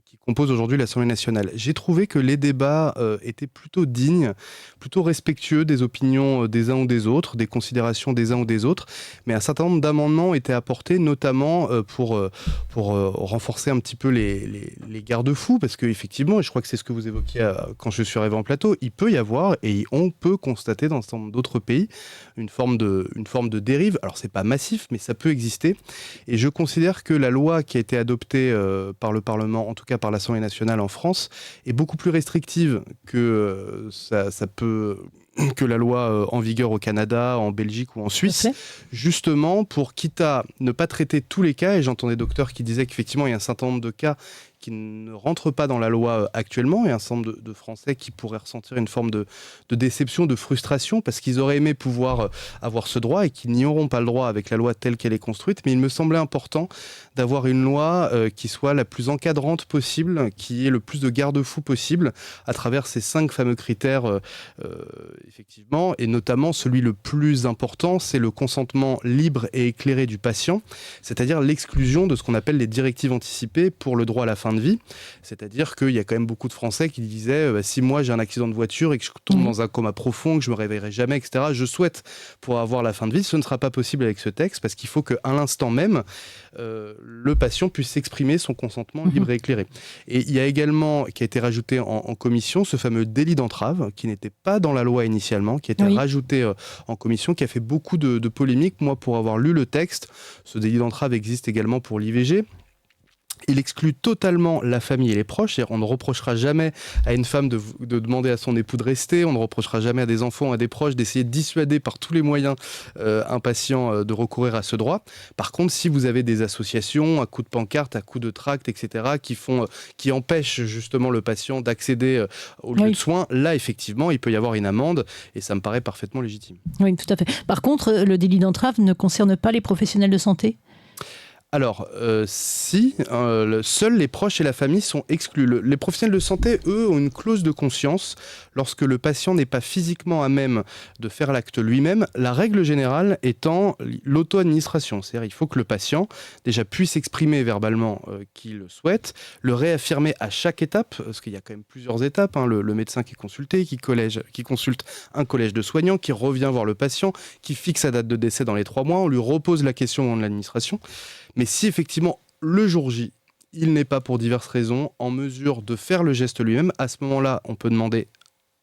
qui composent aujourd'hui l'Assemblée nationale. J'ai trouvé que les débats étaient plutôt dignes, plutôt respectueux des opinions des uns ou des autres, des considérations des uns ou des autres, mais un certain nombre d'amendements étaient apportés, notamment pour renforcer un petit peu les garde-fous, parce qu'effectivement, et je crois que c'est ce que vous évoquiez quand je suis arrivé en plateau, il peut y avoir, et on peut constater dans un certain nombre d'autres pays, une forme de dérive. Alors, c'est pas massif, mais ça peut exister, et je considère que la loi qui a été adoptée par le Parlement, en tout cas par l'Assemblée nationale en France, est beaucoup plus restrictive que que la loi en vigueur au Canada, en Belgique ou en Suisse, justement pour, quitte à ne pas traiter tous les cas, et j'entendais docteur qui disait qu'effectivement il y a un certain nombre de cas qui ne rentrent pas dans la loi actuellement, et un certain nombre de Français qui pourraient ressentir une forme de déception, de frustration, parce qu'ils auraient aimé pouvoir avoir ce droit et qu'ils n'y auront pas le droit avec la loi telle qu'elle est construite. Mais il me semblait important d'avoir une loi qui soit la plus encadrante possible, qui ait le plus de garde-fous possible à travers ces 5 fameux critères, effectivement, et notamment celui le plus important, c'est le consentement libre et éclairé du patient, c'est-à-dire l'exclusion de ce qu'on appelle les directives anticipées pour le droit à la fin de vie. C'est-à-dire qu'il y a quand même beaucoup de Français qui disaient si moi j'ai un accident de voiture et que je tombe dans un coma profond, que je me réveillerai jamais, etc., je souhaite pouvoir avoir la fin de vie. Ce ne sera pas possible avec ce texte parce qu'il faut qu'à l'instant même, le patient puisse exprimer son consentement libre et éclairé. Et il y a également, qui a été rajouté en commission, ce fameux délit d'entrave qui n'était pas dans la loi initialement, qui a été rajouté en commission, qui a fait beaucoup de polémiques. Moi, pour avoir lu le texte, ce délit d'entrave existe également pour l'IVG. Il exclut totalement la famille et les proches. C'est-à-dire, on ne reprochera jamais à une femme de demander à son époux de rester. On ne reprochera jamais à des enfants, à des proches d'essayer de dissuader par tous les moyens un patient de recourir à ce droit. Par contre, si vous avez des associations, à coups de pancarte, à coups de tracts, etc., qui empêchent justement le patient d'accéder au lieu de soins, là, effectivement, il peut y avoir une amende et ça me paraît parfaitement légitime. Oui, tout à fait. Par contre, le délit d'entrave ne concerne pas les professionnels de santé ? Alors, seuls les proches et la famille sont exclus. Les professionnels de santé, eux, ont une clause de conscience. Lorsque le patient n'est pas physiquement à même de faire l'acte lui-même, la règle générale étant l'auto-administration. C'est-à-dire qu'il faut que le patient déjà puisse exprimer verbalement qu'il le souhaite, le réaffirmer à chaque étape, parce qu'il y a quand même plusieurs étapes. Le médecin qui est consulté, qui consulte un collège de soignants, qui revient voir le patient, qui fixe sa date de décès dans les 3 mois, on lui repose la question au moment de l'administration. Mais si effectivement, le jour J, il n'est pas pour diverses raisons en mesure de faire le geste lui-même, à ce moment-là, on peut demander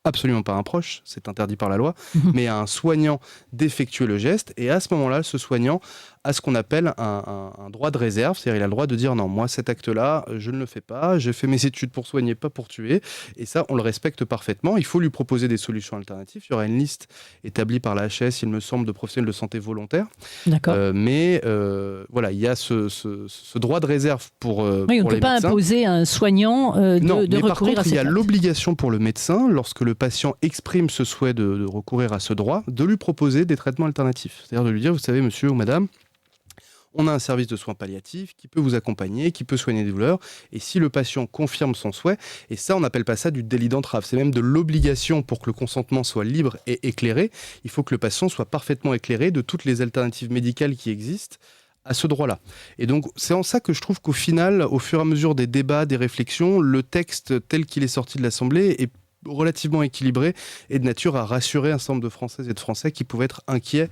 absolument pas à un proche, c'est interdit par la loi, mais à un soignant d'effectuer le geste. Et à ce moment-là, ce soignant a ce qu'on appelle un droit de réserve, c'est-à-dire il a le droit de dire non, moi cet acte-là, je ne le fais pas, j'ai fait mes études pour soigner, pas pour tuer, et ça, on le respecte parfaitement. Il faut lui proposer des solutions alternatives. Il y aura une liste établie par la HS, il me semble, de professionnels de santé volontaires. D'accord. Voilà, il y a ce droit de réserve pour oui, on pour ne peut les pas médecins. imposer à un soignant Non, de mais par recourir contre, à cette il y a acte. l'obligation pour le médecin, lorsque le patient exprime ce souhait de recourir à ce droit, de lui proposer des traitements alternatifs. C'est-à-dire de lui dire, vous savez, monsieur ou madame, on a un service de soins palliatifs qui peut vous accompagner, qui peut soigner des douleurs. Et si le patient confirme son souhait, et ça, on n'appelle pas ça du délit d'entrave. C'est même de l'obligation pour que le consentement soit libre et éclairé. Il faut que le patient soit parfaitement éclairé de toutes les alternatives médicales qui existent à ce droit-là. Et donc, c'est en ça que je trouve qu'au final, au fur et à mesure des débats, des réflexions, le texte tel qu'il est sorti de l'Assemblée est relativement équilibré et de nature à rassurer un certain nombre de Françaises et de Français qui pouvaient être inquiets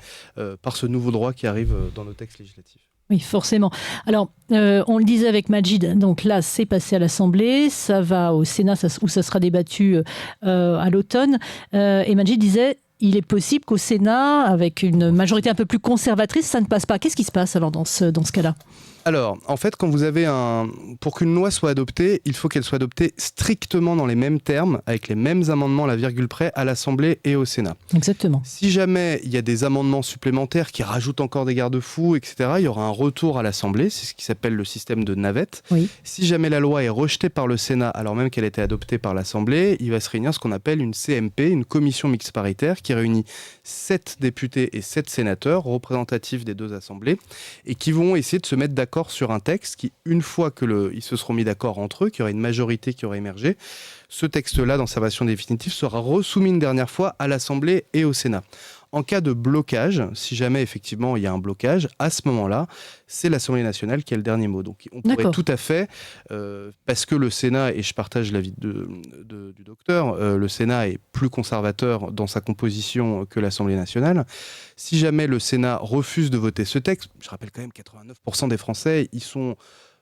par ce nouveau droit qui arrive dans nos textes législatifs. Oui, forcément. Alors, on le disait avec Majid, donc là, c'est passé à l'Assemblée, ça va au Sénat, où ça sera débattu à l'automne. Et Majid disait, il est possible qu'au Sénat, avec une majorité un peu plus conservatrice, ça ne passe pas. Qu'est-ce qui se passe alors dans ce cas-là ? Alors, en fait, quand vous avez pour qu'une loi soit adoptée, il faut qu'elle soit adoptée strictement dans les mêmes termes, avec les mêmes amendements, la virgule près, à l'Assemblée et au Sénat. Exactement. Si jamais il y a des amendements supplémentaires qui rajoutent encore des garde-fous, etc., il y aura un retour à l'Assemblée, c'est ce qui s'appelle le système de navette. Oui. Si jamais la loi est rejetée par le Sénat, alors même qu'elle a été adoptée par l'Assemblée, il va se réunir ce qu'on appelle une CMP, une commission mixte paritaire, qui réunit 7 députés et 7 sénateurs représentatifs des deux assemblées, et qui vont essayer de se mettre d'accord sur un texte qui, une fois qu'ils se seront mis d'accord entre eux, qu'il y aura une majorité qui aura émergé, ce texte-là, dans sa version définitive, sera resoumis une dernière fois à l'Assemblée et au Sénat. En cas de blocage, si jamais effectivement il y a un blocage, à ce moment-là, c'est l'Assemblée nationale qui a le dernier mot. Donc on pourrait tout à fait, parce que le Sénat, et je partage l'avis du docteur, le Sénat est plus conservateur dans sa composition que l'Assemblée nationale. Si jamais le Sénat refuse de voter ce texte, je rappelle quand même 89% des Français, ils sont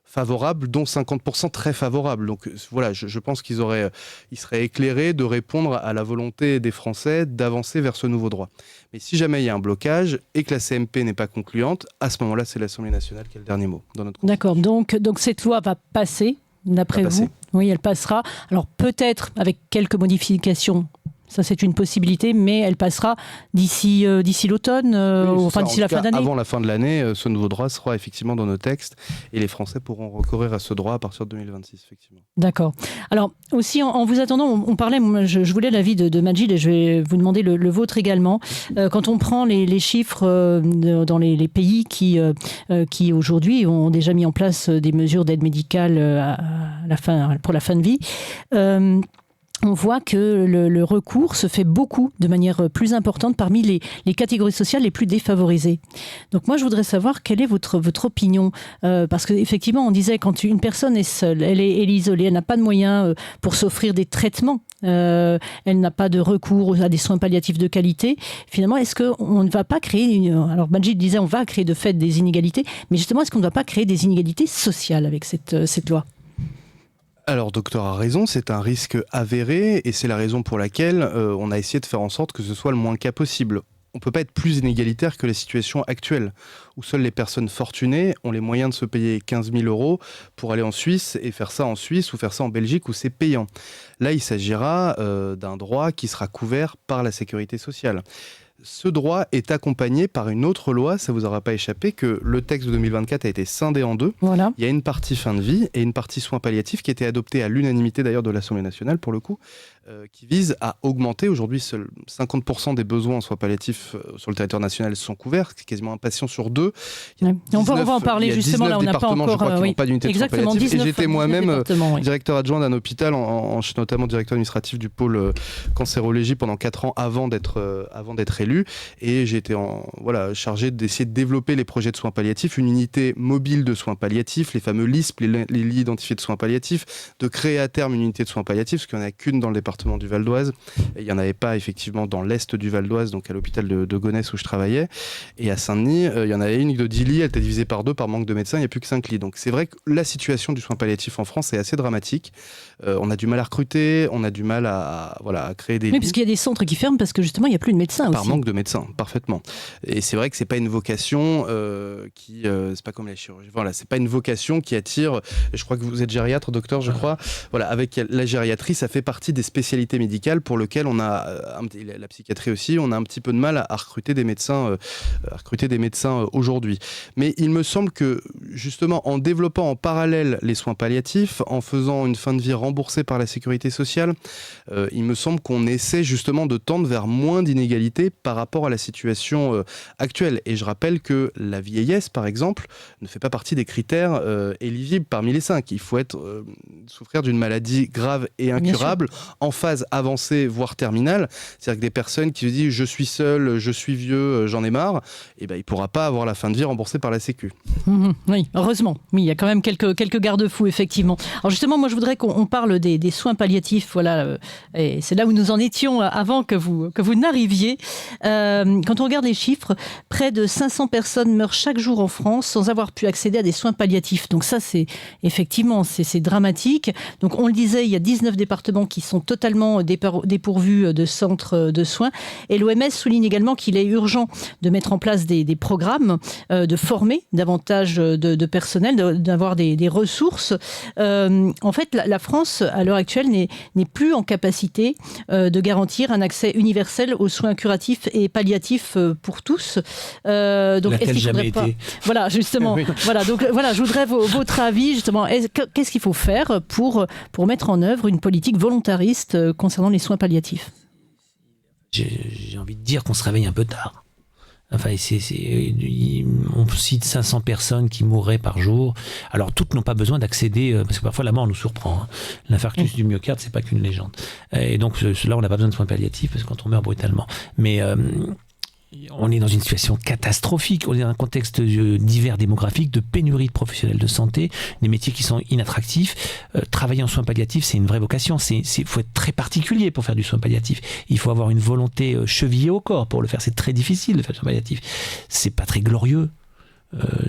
favorables, dont 50% très favorables. Donc voilà, je pense qu'ils seraient éclairés de répondre à la volonté des Français d'avancer vers ce nouveau droit. Mais si jamais il y a un blocage et que la CMP n'est pas concluante, à ce moment-là, c'est l'Assemblée nationale qui a le dernier mot dans notre Constitution. D'accord, donc cette loi va passer, d'après vous ? Oui, elle passera. Alors peut-être avec quelques modifications. Ça, c'est une possibilité, mais elle passera d'ici l'automne, d'ici la fin d'année. Avant la fin de l'année, ce nouveau droit sera effectivement dans nos textes et les Français pourront recourir à ce droit à partir de 2026, effectivement. D'accord. Alors, aussi, en vous attendant, on parlait, je voulais l'avis de Majid et je vais vous demander le vôtre également. Quand on prend les chiffres dans les pays qui aujourd'hui ont déjà mis en place des mesures d'aide médicale pour la fin de vie, on voit que le recours se fait beaucoup, de manière plus importante, parmi les catégories sociales les plus défavorisées. Donc moi, je voudrais savoir quelle est votre opinion. Parce qu'effectivement, on disait quand une personne est seule, elle est isolée, elle n'a pas de moyens pour s'offrir des traitements, elle n'a pas de recours à des soins palliatifs de qualité. Finalement, est-ce qu'on ne va pas créer... Alors Majid disait on va créer de fait des inégalités, mais justement, est-ce qu'on ne va pas créer des inégalités sociales avec cette loi ? Alors, docteur a raison, c'est un risque avéré et c'est la raison pour laquelle on a essayé de faire en sorte que ce soit le moins cas possible. on ne peut pas être plus inégalitaire que la situation actuelle, où seules les personnes fortunées ont les moyens de se payer 15 000 € pour aller en Suisse et faire ça en Suisse ou faire ça en Belgique où c'est payant. Là, il s'agira d'un droit qui sera couvert par la sécurité sociale. Ce droit est accompagné par une autre loi, ça ne vous aura pas échappé, que le texte de 2024 a été scindé en deux. Voilà. Il y a une partie fin de vie et une partie soins palliatifs qui a été adoptée à l'unanimité d'ailleurs de l'Assemblée nationale pour le coup, qui vise à augmenter. Aujourd'hui, seuls 50% des besoins en soins palliatifs sur le territoire national sont couverts, c'est quasiment un patient sur deux. On va en parler justement, là on n'a pas encore... Je crois, qui n'ont pas d'unité de soins palliatifs. Et j'étais moi-même directeur adjoint d'un hôpital, notamment directeur administratif du pôle cancérologie pendant 4 ans avant d'être élu. Et j'ai été chargé d'essayer de développer les projets de soins palliatifs, une unité mobile de soins palliatifs, les fameux LISP, les lits identifiés de soins palliatifs, de créer à terme une unité de soins palliatifs, parce qu'il n'y en a qu'une dans le département du Val d'Oise. Et il n'y en avait pas effectivement dans l'est du Val d'Oise, donc à l'hôpital de Gonesse où je travaillais. Et à Saint-Denis, il y en avait une de 10 lits, elle était divisée par 2 par manque de médecins, il n'y a plus que 5 lits. Donc c'est vrai que la situation du soin palliatif en France est assez dramatique. On a du mal à recruter, on a du mal à créer des lits. Oui, parce qu'il y a des centres qui ferment parce que justement il n'y a plus de médecins aussi. Par manque de médecins, parfaitement. Et c'est vrai que c'est pas une vocation c'est pas comme la chirurgie. Voilà, c'est pas une vocation qui attire. Je crois que vous êtes gériatre, docteur, je crois. Voilà, avec la gériatrie, ça fait partie des spécialités médicales pour lesquelles on a la psychiatrie aussi. On a un petit peu de mal à recruter des médecins, aujourd'hui. Mais il me semble que justement, en développant en parallèle les soins palliatifs, en faisant une fin de vie remboursée par la sécurité sociale, il me semble qu'on essaie justement de tendre vers moins d'inégalités par rapport à la situation actuelle. Et je rappelle que la vieillesse, par exemple, ne fait pas partie des critères éligibles parmi les 5. Il faut souffrir d'une maladie grave et incurable, en phase avancée, voire terminale. C'est-à-dire que des personnes qui se disent « je suis seul, je suis vieux, j'en ai marre », il ne pourra pas avoir la fin de vie remboursée par la Sécu. Oui, heureusement. Oui, il y a quand même quelques garde-fous, effectivement. Alors justement, moi je voudrais qu'on parle des soins palliatifs. Voilà, et c'est là où nous en étions avant que vous n'arriviez. Quand on regarde les chiffres, près de 500 personnes meurent chaque jour en France sans avoir pu accéder à des soins palliatifs. Donc ça, c'est effectivement, c'est dramatique. Donc on le disait, il y a 19 départements qui sont totalement dépourvus de centres de soins. Et l'OMS souligne également qu'il est urgent de mettre en place des programmes, de former davantage de personnel, d'avoir des ressources. En fait, la France, à l'heure actuelle, n'est plus en capacité de garantir un accès universel aux soins curatifs et palliatifs pour tous. Donc, laquelle jamais été. Voilà, justement. Oui. Voilà, donc voilà, je voudrais votre avis, justement. Qu'est-ce qu'il faut faire pour mettre en œuvre une politique volontariste concernant les soins palliatifs ? J'ai envie de dire qu'on se réveille un peu tard. Enfin, on cite 500 personnes qui mourraient par jour. Alors, toutes n'ont pas besoin d'accéder, parce que parfois la mort nous surprend. Hein. L'infarctus du myocarde, c'est pas qu'une légende. Et donc, là, on n'a pas besoin de soins palliatifs, parce que quand on meurt brutalement. Mais on est dans une situation catastrophique. On est dans un contexte divers démographique, de pénurie de professionnels de santé, des métiers qui sont inattractifs. Travailler en soins palliatifs, c'est une vraie vocation. Il faut être très particulier pour faire du soin palliatif. Il faut avoir une volonté chevillée au corps pour le faire. C'est très difficile de faire du soin palliatif. C'est pas très glorieux.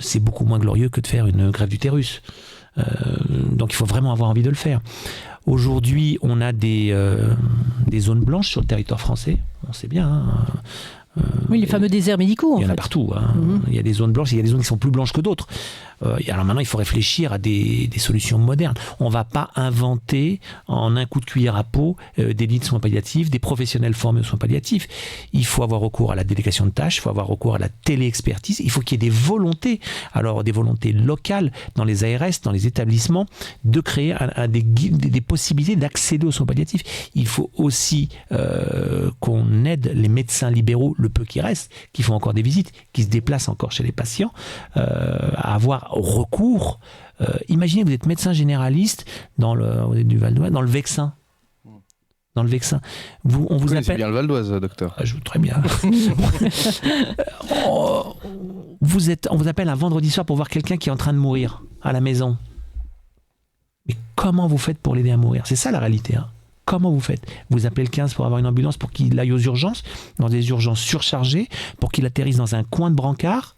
C'est beaucoup moins glorieux que de faire une greffe d'utérus. Donc il faut vraiment avoir envie de le faire. Aujourd'hui, on a des zones blanches sur le territoire français. On sait bien, hein. Oui, les fameux déserts médicaux. Il y en a partout. Hein. Il y a des zones blanches, il y a des zones qui sont plus blanches que d'autres. Alors maintenant, il faut réfléchir à des solutions modernes. On ne va pas inventer en un coup de cuillère à peau des lits de soins palliatifs, des professionnels formés aux soins palliatifs. Il faut avoir recours à la délégation de tâches, il faut avoir recours à la téléexpertise. Il faut qu'il y ait des volontés, alors des volontés locales dans les ARS, dans les établissements, de créer des possibilités d'accéder aux soins palliatifs. Il faut aussi qu'on aide les médecins libéraux, le peu qui reste, qui font encore des visites, qui se déplacent encore chez les patients, à avoir recours. Imaginez, vous êtes médecin généraliste vous êtes du Val d'Oise, dans le Vexin. Dans le Vexin. On vous appelle. C'est bien le Val d'Oise, docteur. Je très bien. On vous appelle un vendredi soir pour voir quelqu'un qui est en train de mourir à la maison. Mais comment vous faites pour l'aider à mourir ? C'est ça la réalité. Hein. Comment vous faites ? Vous appelez le 15 pour avoir une ambulance pour qu'il aille aux urgences, dans des urgences surchargées, pour qu'il atterrisse dans un coin de brancard,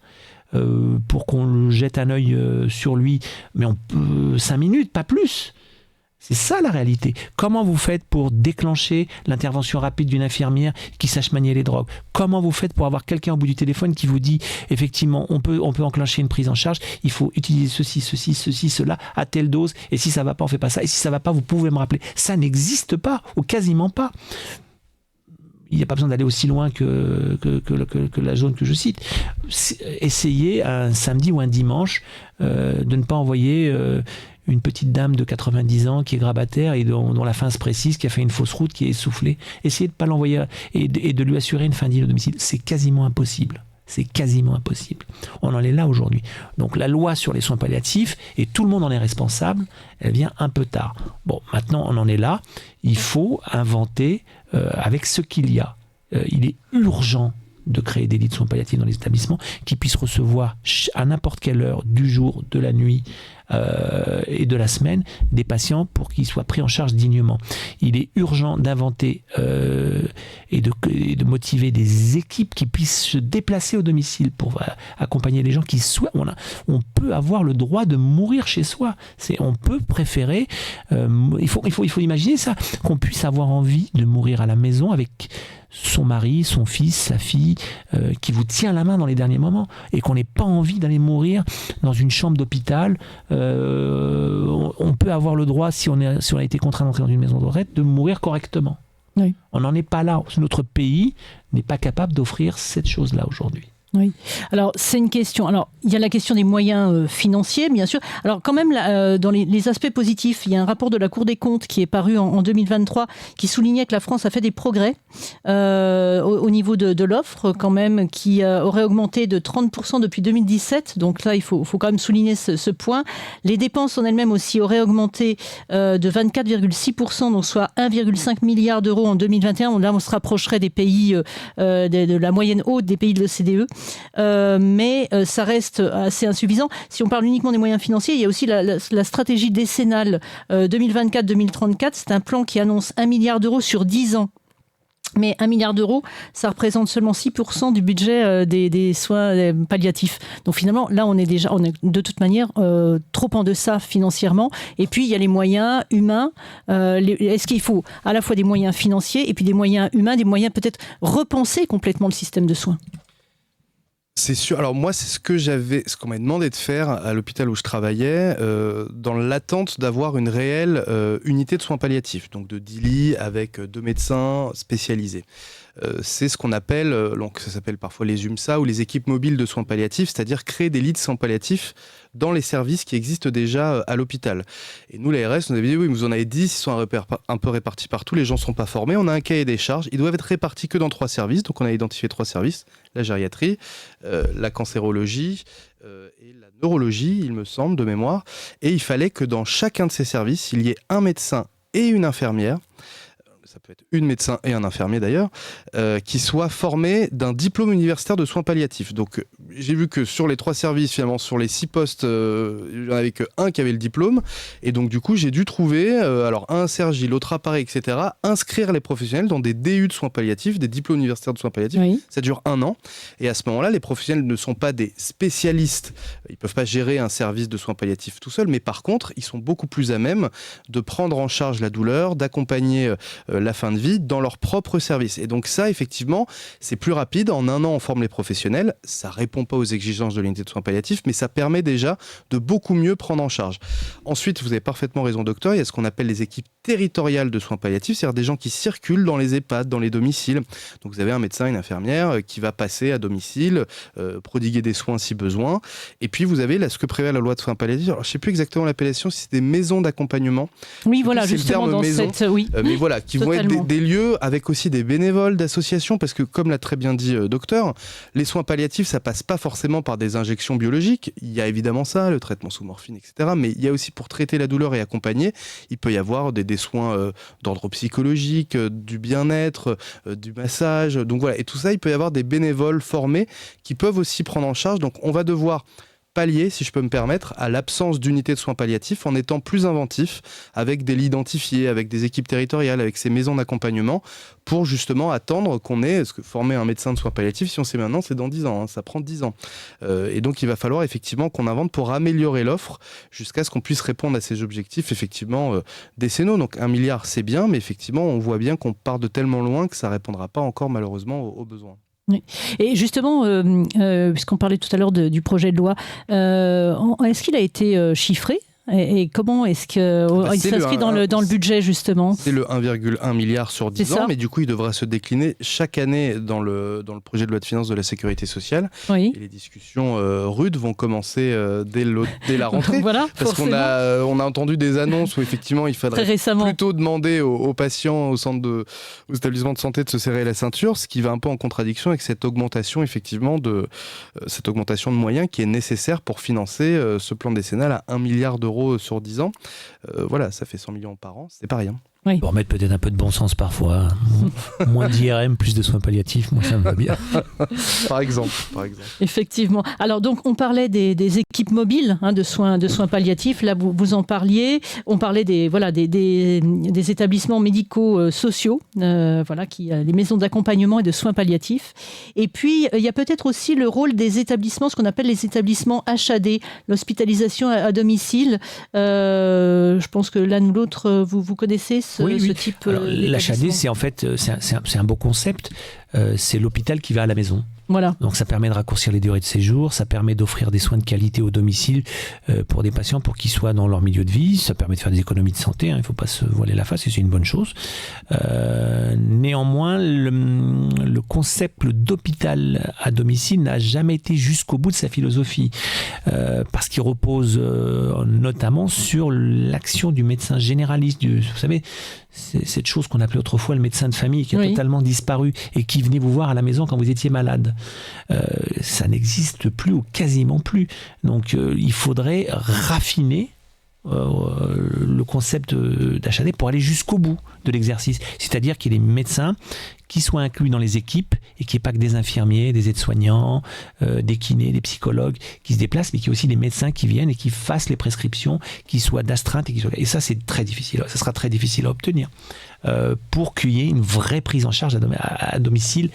pour qu'on jette un œil sur lui, mais on peut 5 minutes, pas plus. C'est ça la réalité. Comment vous faites pour déclencher l'intervention rapide d'une infirmière qui sache manier les drogues? Comment vous faites pour avoir quelqu'un au bout du téléphone qui vous dit effectivement on peut enclencher une prise en charge, il faut utiliser ceci, cela à telle dose, et si ça va pas on fait pas ça, et si ça va pas vous pouvez me rappeler. Ça n'existe pas, ou quasiment pas. Il n'y a pas besoin d'aller aussi loin que la zone que je cite. Essayez un samedi ou un dimanche de ne pas envoyer une petite dame de 90 ans qui est grabataire et dont la fin se précise, qui a fait une fausse route, qui est essoufflée. Essayez de ne pas l'envoyer et de lui assurer une fin de vie au domicile. C'est quasiment impossible. C'est quasiment impossible. On en est là aujourd'hui. Donc la loi sur les soins palliatifs, et tout le monde en est responsable, elle vient un peu tard. Bon, maintenant on en est là. Il faut inventer avec ce qu'il y a. Il est urgent de créer des lits de soins palliatifs dans les établissements qui puissent recevoir à n'importe quelle heure du jour, de la nuit et de la semaine des patients pour qu'ils soient pris en charge dignement. Il est urgent d'inventer et de motiver des équipes qui puissent se déplacer au domicile pour accompagner les gens qui souhaitent. On peut avoir le droit de mourir chez soi. On peut préférer. Il faut imaginer ça, qu'on puisse avoir envie de mourir à la maison avec son mari, son fils, sa fille, qui vous tient la main dans les derniers moments, et qu'on n'ait pas envie d'aller mourir dans une chambre d'hôpital. On peut avoir le droit, si on a été contraint d'entrer dans une maison de retraite, de mourir correctement. Oui. On n'en est pas là. Notre pays n'est pas capable d'offrir cette chose-là aujourd'hui. Oui. Alors, c'est une question. Alors, il y a la question des moyens financiers, bien sûr. Alors, quand même, dans les aspects positifs, il y a un rapport de la Cour des comptes qui est paru en 2023 qui soulignait que la France a fait des progrès au niveau de l'offre, quand même, qui aurait augmenté de 30% depuis 2017. Donc là, il faut quand même souligner ce point. Les dépenses en elles-mêmes aussi auraient augmenté de 24,6%, donc soit 1,5 milliard d'euros en 2021. Là, on se rapprocherait des pays, de la moyenne haute des pays de l'OCDE. Mais ça reste assez insuffisant. Si on parle uniquement des moyens financiers, il y a aussi la stratégie décennale 2024-2034. C'est un plan qui annonce 1 milliard d'euros sur 10 ans. Mais 1 milliard d'euros, ça représente seulement 6% du budget des soins palliatifs. Donc finalement, là, on est de toute manière trop en deçà financièrement. Et puis, il y a les moyens humains. Est-ce qu'il faut à la fois des moyens financiers et puis des moyens humains, des moyens peut-être repenser complètement le système de soins? C'est sûr. Alors moi, c'est ce qu'on m'a demandé de faire à l'hôpital où je travaillais, dans l'attente d'avoir une réelle unité de soins palliatifs, donc de 10 lits avec 2 médecins spécialisés. C'est ce qu'on appelle, donc ça s'appelle parfois les UMSA ou les équipes mobiles de soins palliatifs, c'est-à-dire créer des lits de soins palliatifs dans les services qui existent déjà à l'hôpital. Et nous, l'ARS, nous avait dit, oui, vous en avez 10, ils sont un peu répartis partout, les gens ne sont pas formés, on a un cahier des charges, ils doivent être répartis que dans 3 services, donc on a identifié 3 services, la gériatrie, la cancérologie et la neurologie, il me semble, de mémoire, et il fallait que dans chacun de ces services, il y ait un médecin et une infirmière, ça peut être une médecin et un infirmier d'ailleurs, qui soient formés d'un diplôme universitaire de soins palliatifs. Donc j'ai vu que sur les 3 services, finalement sur les 6 postes, il n'y en avait qu'un qui avait le diplôme, et donc du coup j'ai dû trouver, alors un Sergi, l'autre à Paris, etc., inscrire les professionnels dans des DU de soins palliatifs, des diplômes universitaires de soins palliatifs. Oui. Ça dure 1 an, et à ce moment-là, les professionnels ne sont pas des spécialistes, ils ne peuvent pas gérer un service de soins palliatifs tout seuls, mais par contre, ils sont beaucoup plus à même de prendre en charge la douleur, d'accompagner la fin de vie dans leur propre service. Et donc ça, effectivement, c'est plus rapide. En 1 an, on forme les professionnels. Ça répond pas aux exigences de l'unité de soins palliatifs, mais ça permet déjà de beaucoup mieux prendre en charge. Ensuite, vous avez parfaitement raison, docteur, il y a ce qu'on appelle les équipes territoriales de soins palliatifs, c'est-à-dire des gens qui circulent dans les EHPAD, dans les domiciles. Donc vous avez un médecin, une infirmière qui va passer à domicile, prodiguer des soins si besoin. Et puis vous avez ce que prévoit la loi de soins palliatifs. Alors, je ne sais plus exactement l'appellation, si c'est des maisons d'accompagnement. Oui, voilà, justement dans maison, cette... Oui. Mais voilà, qui vont être des lieux avec aussi des bénévoles d'associations, parce que comme l'a très bien dit docteur, les soins palliatifs, ça passe pas forcément par des injections biologiques. Il y a évidemment ça, le traitement sous morphine, etc. Mais il y a aussi, pour traiter la douleur et accompagner, il peut y avoir des soins d'ordre psychologique, du bien-être, du massage. Donc voilà, et tout ça, il peut y avoir des bénévoles formés qui peuvent aussi prendre en charge. Donc on va devoir pallier, si je peux me permettre, à l'absence d'unités de soins palliatifs en étant plus inventif, avec des lits identifiés, avec des équipes territoriales, avec ces maisons d'accompagnement, pour justement attendre qu'on ait, parce que former un médecin de soins palliatifs, si on sait maintenant, c'est dans 10 ans, ça prend 10 ans. Et donc il va falloir effectivement qu'on invente pour améliorer l'offre, jusqu'à ce qu'on puisse répondre à ces objectifs, effectivement, décennaux. Donc 1 milliard, c'est bien, mais effectivement, on voit bien qu'on part de tellement loin que ça ne répondra pas encore, malheureusement, aux besoins. Oui. Et justement, puisqu'on parlait tout à l'heure du projet de loi, est-ce qu'il a été chiffré ? Et comment est-ce qu'il s'inscrit dans le budget, justement ? C'est le 1,1 milliard sur 10 ans, mais du coup, il devra se décliner chaque année dans le projet de loi de finances de la sécurité sociale. Oui. Et les discussions rudes vont commencer dès la rentrée. Voilà, parce qu'on a entendu des annonces où effectivement, il faudrait plutôt demander aux patients, aux établissements de santé de se serrer la ceinture, ce qui va un peu en contradiction avec cette augmentation, effectivement, cette augmentation de moyens qui est nécessaire pour financer ce plan décennal à 1 milliard d'euros sur 10 ans. Voilà, ça fait 100 millions par an, c'est pas rien. Oui. Pour remettre peut-être un peu de bon sens parfois. Moins d'IRM, plus de soins palliatifs, moi ça me va bien. Par exemple. Effectivement. Alors donc on parlait des équipes mobiles de soins palliatifs. Là vous en parliez. On parlait des établissements médicaux sociaux, les maisons d'accompagnement et de soins palliatifs. Et puis il y a peut-être aussi le rôle des établissements, ce qu'on appelle les établissements HAD, l'hospitalisation à domicile. Je pense que l'un ou l'autre vous connaissez ce type. L'HAD, c'est en fait c'est un beau concept. C'est l'hôpital qui va à la maison. Voilà. Donc ça permet de raccourcir les durées de séjour, ça permet d'offrir des soins de qualité au domicile pour des patients pour qu'ils soient dans leur milieu de vie, ça permet de faire des économies de santé, il ne faut pas se voiler la face et c'est une bonne chose. Néanmoins, le concept d'hôpital à domicile n'a jamais été jusqu'au bout de sa philosophie parce qu'il repose notamment sur l'action du médecin généraliste, vous savez, c'est cette chose qu'on appelait autrefois le médecin de famille qui a totalement disparu et qui venait vous voir à la maison quand vous étiez malade. Ça n'existe plus ou quasiment plus. Donc il faudrait raffiner le concept d'HAD pour aller jusqu'au bout de l'exercice. C'est-à-dire qu'il y ait des médecins qui soient inclus dans les équipes et qu'il n'y ait pas que des infirmiers, des aides-soignants, des kinés, des psychologues qui se déplacent, mais qu'il y ait aussi des médecins qui viennent et qui fassent les prescriptions, qui soient d'astreinte. Et ça, c'est très difficile. Ça sera très difficile à obtenir pour qu'il y ait une vraie prise en charge à domicile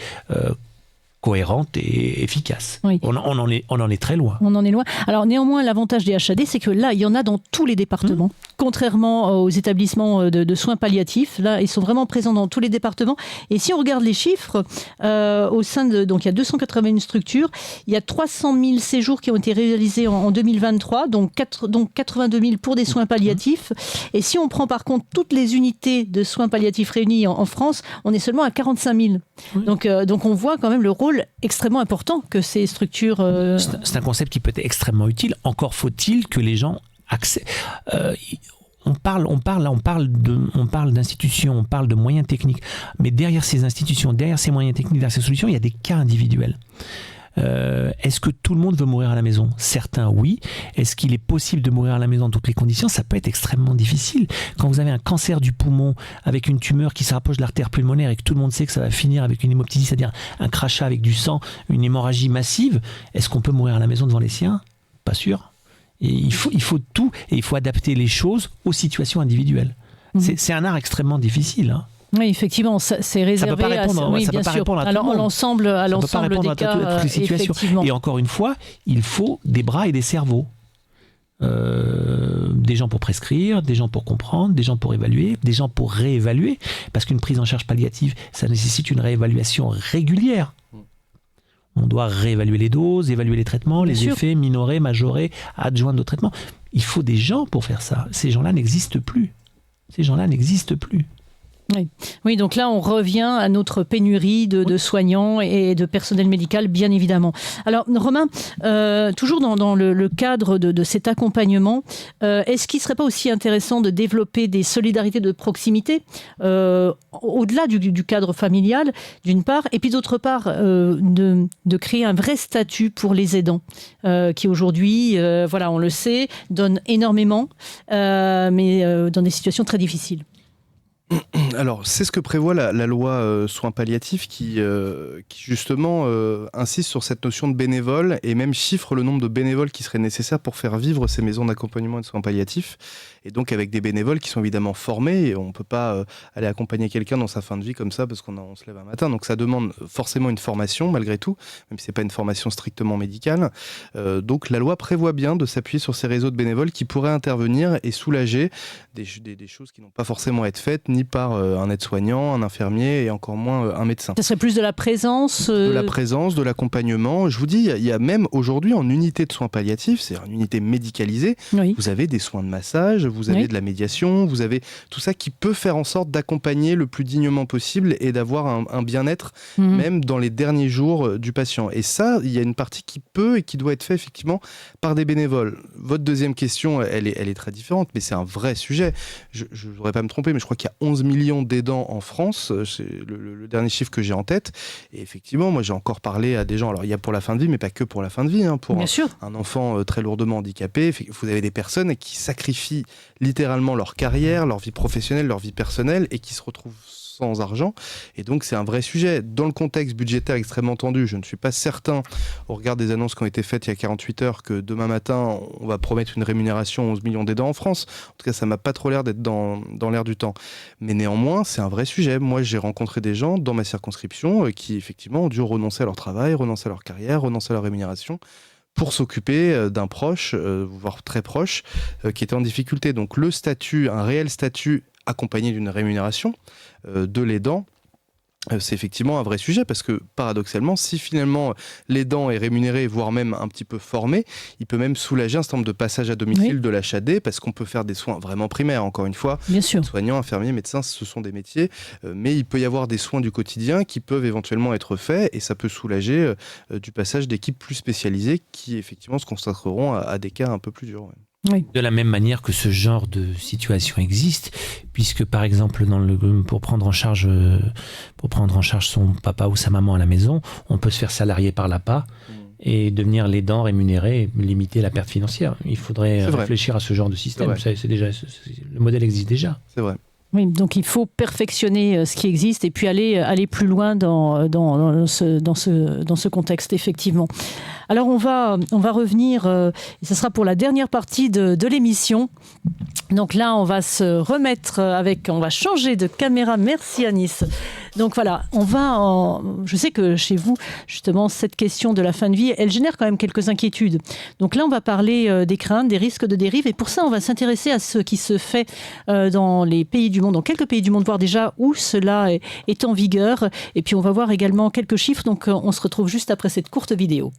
cohérente et efficace. Oui. On en est très loin. On en est loin. Alors néanmoins, l'avantage des HAD, c'est que là, il y en a dans tous les départements. Contrairement aux établissements de soins palliatifs, là, ils sont vraiment présents dans tous les départements. Et si on regarde les chiffres, au sein donc il y a 281 structures, il y a 300 000 séjours qui ont été réalisés en 2023, donc 82 000 pour des soins palliatifs. Et si on prend par contre toutes les unités de soins palliatifs réunies en France, on est seulement à 45 000. Oui. Donc on voit quand même le rôle extrêmement important que ces structures... C'est un concept qui peut être extrêmement utile. Encore faut-il que les gens accèdent... On parle d'institutions, on parle de moyens techniques. Mais derrière ces institutions, derrière ces moyens techniques, derrière ces solutions, il y a des cas individuels. Est-ce que tout le monde veut mourir à la maison ? Certains, oui. Est-ce qu'il est possible de mourir à la maison dans toutes les conditions ? Ça peut être extrêmement difficile. Quand vous avez un cancer du poumon avec une tumeur qui se rapproche de l'artère pulmonaire et que tout le monde sait que ça va finir avec une hémoptysie, c'est-à-dire un crachat avec du sang, une hémorragie massive, est-ce qu'on peut mourir à la maison devant les siens ? Pas sûr. Et il faut tout, et il faut adapter les choses aux situations individuelles. C'est un art extrêmement difficile, hein. Oui, effectivement, c'est réservé à l'ensemble des cas. Toutes les situations. Et encore une fois, il faut des bras et des cerveaux. Des gens pour prescrire, des gens pour comprendre, des gens pour évaluer, des gens pour réévaluer. Parce qu'une prise en charge palliative, ça nécessite une réévaluation régulière. On doit réévaluer les doses, évaluer les traitements, les effets, minorer, majorer, adjoindre aux traitements. Il faut des gens pour faire ça. Ces gens-là n'existent plus. Oui, donc là, on revient à notre pénurie de soignants et de personnel médical, bien évidemment. Alors, Romain, toujours dans le cadre de cet accompagnement, est-ce qu'il ne serait pas aussi intéressant de développer des solidarités de proximité au-delà du cadre familial, d'une part, et puis d'autre part, de créer un vrai statut pour les aidants, qui aujourd'hui, on le sait, donnent énormément, mais dans des situations très difficiles. Alors, c'est ce que prévoit la loi soins palliatifs qui justement insiste sur cette notion de bénévoles et même chiffre le nombre de bénévoles qui seraient nécessaires pour faire vivre ces maisons d'accompagnement et de soins palliatifs. Et donc avec des bénévoles qui sont évidemment formés. Et on ne peut pas aller accompagner quelqu'un dans sa fin de vie comme ça parce qu'on se lève un matin. Donc ça demande forcément une formation malgré tout, même si ce n'est pas une formation strictement médicale. Donc la loi prévoit bien de s'appuyer sur ces réseaux de bénévoles qui pourraient intervenir et soulager des choses qui n'ont pas forcément à être faites ni par un aide-soignant, un infirmier et encore moins un médecin. Ce serait plus de la présence De la présence, de l'accompagnement. Je vous dis, il y a même aujourd'hui en unité de soins palliatifs, c'est-à-dire une unité médicalisée, oui. Vous avez des soins de massage, vous avez de la médiation, vous avez tout ça qui peut faire en sorte d'accompagner le plus dignement possible et d'avoir un bien-être même dans les derniers jours du patient. Et ça, il y a une partie qui peut et qui doit être faite effectivement par des bénévoles. Votre deuxième question, elle est très différente, mais c'est un vrai sujet. Je ne voudrais pas me tromper, mais je crois qu'il y a 11 millions d'aidants en France, c'est le dernier chiffre que j'ai en tête. Et effectivement, moi j'ai encore parlé à des gens, alors il y a pour la fin de vie, mais pas que pour la fin de vie, pour un enfant très lourdement handicapé. Vous avez des personnes qui sacrifient littéralement leur carrière, leur vie professionnelle, leur vie personnelle et qui se retrouvent sans argent. Et donc c'est un vrai sujet. Dans le contexte budgétaire extrêmement tendu, je ne suis pas certain, au regard des annonces qui ont été faites il y a 48 heures, que demain matin on va promettre une rémunération aux 11 millions d'aidants en France. En tout cas, ça m'a pas trop l'air d'être dans l'air du temps. Mais néanmoins, c'est un vrai sujet. Moi, j'ai rencontré des gens dans ma circonscription qui effectivement ont dû renoncer à leur travail, renoncer à leur carrière, renoncer à leur rémunération pour s'occuper d'un proche, voire très proche, qui était en difficulté. Donc le statut, un réel statut accompagné d'une rémunération de l'aidant, c'est effectivement un vrai sujet parce que paradoxalement, si finalement l'aidant est rémunéré, voire même un petit peu formé, il peut même soulager un certain nombre de passages à domicile de l'HAD parce qu'on peut faire des soins vraiment primaires, encore une fois. Bien sûr. Soignants, infirmiers, médecins, ce sont des métiers, mais il peut y avoir des soins du quotidien qui peuvent éventuellement être faits et ça peut soulager du passage d'équipes plus spécialisées qui effectivement se consacreront à des cas un peu plus durs. Oui. De la même manière que ce genre de situation existe, puisque par exemple pour prendre en charge son papa ou sa maman à la maison, on peut se faire salarier par l'APA et devenir l'aidant rémunéré et limiter la perte financière. Il faudrait réfléchir à ce genre de système. Le modèle existe déjà. C'est vrai. Oui, donc il faut perfectionner ce qui existe et puis aller plus loin dans ce contexte, effectivement. Alors on va revenir, et ce sera pour la dernière partie de l'émission. Donc là, on va se remettre on va changer de caméra. Merci Anis. Donc voilà, je sais que chez vous, justement, cette question de la fin de vie, elle génère quand même quelques inquiétudes. Donc là, on va parler des craintes, des risques de dérive. Et pour ça, on va s'intéresser à ce qui se fait dans les pays du monde, dans quelques pays du monde, voir déjà où cela est en vigueur. Et puis, on va voir également quelques chiffres. Donc, on se retrouve juste après cette courte vidéo.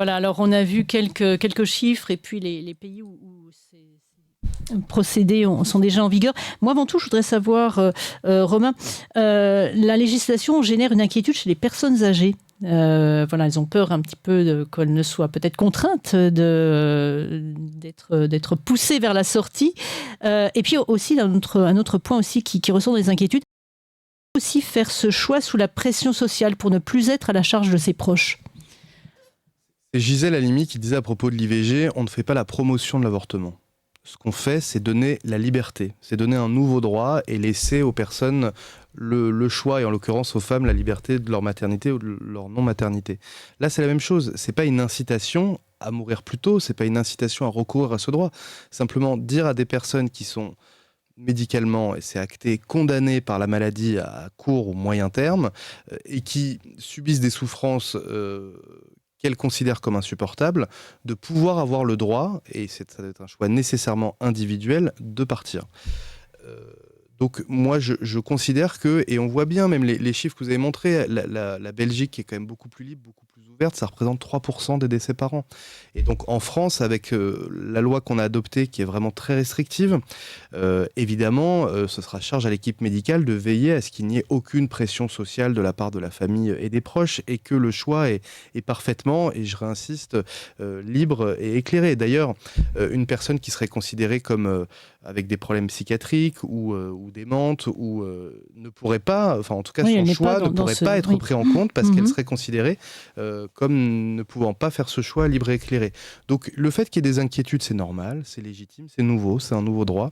Voilà, alors on a vu quelques chiffres et puis les pays où ces procédés sont déjà en vigueur. Moi, avant tout, je voudrais savoir, Romain, la législation génère une inquiétude chez les personnes âgées. Elles ont peur un petit peu qu'elles ne soient peut-être contraintes d'être poussées vers la sortie. Et puis aussi, un autre point aussi qui ressort des inquiétudes, aussi faire ce choix sous la pression sociale pour ne plus être à la charge de ses proches. C'est Gisèle Halimi qui disait à propos de l'IVG, on ne fait pas la promotion de l'avortement. ce qu'on fait, c'est donner la liberté, c'est donner un nouveau droit et laisser aux personnes le choix, et en l'occurrence aux femmes, la liberté de leur maternité ou de leur non-maternité. Là, c'est la même chose. C'est pas une incitation à mourir plus tôt, c'est pas une incitation à recourir à ce droit. Simplement dire à des personnes qui sont médicalement, et c'est acté, condamnées par la maladie à court ou moyen terme, et qui subissent des souffrances qu'elles considèrent comme insupportables, de pouvoir avoir le droit, et ça doit être un choix nécessairement individuel, de partir. Donc moi, je considère que, et on voit bien même les chiffres que vous avez montrés, la Belgique qui est quand même beaucoup plus libre, beaucoup plus ouverte, ça représente 3% des décès par an. Et donc en France, avec la loi qu'on a adoptée, qui est vraiment très restrictive, évidemment, ce sera charge à l'équipe médicale de veiller à ce qu'il n'y ait aucune pression sociale de la part de la famille et des proches, et que le choix est parfaitement, et je réinsiste, libre et éclairé. D'ailleurs, une personne qui serait considérée comme avec des problèmes psychiatriques ou démente, ou ne pourrait pas, enfin en tout cas son choix ne pourrait pas être pris en compte parce qu'elle serait considérée comme ne pouvant pas faire ce choix libre et éclairé. Donc le fait qu'il y ait des inquiétudes, c'est normal, c'est légitime, c'est nouveau, c'est un nouveau droit.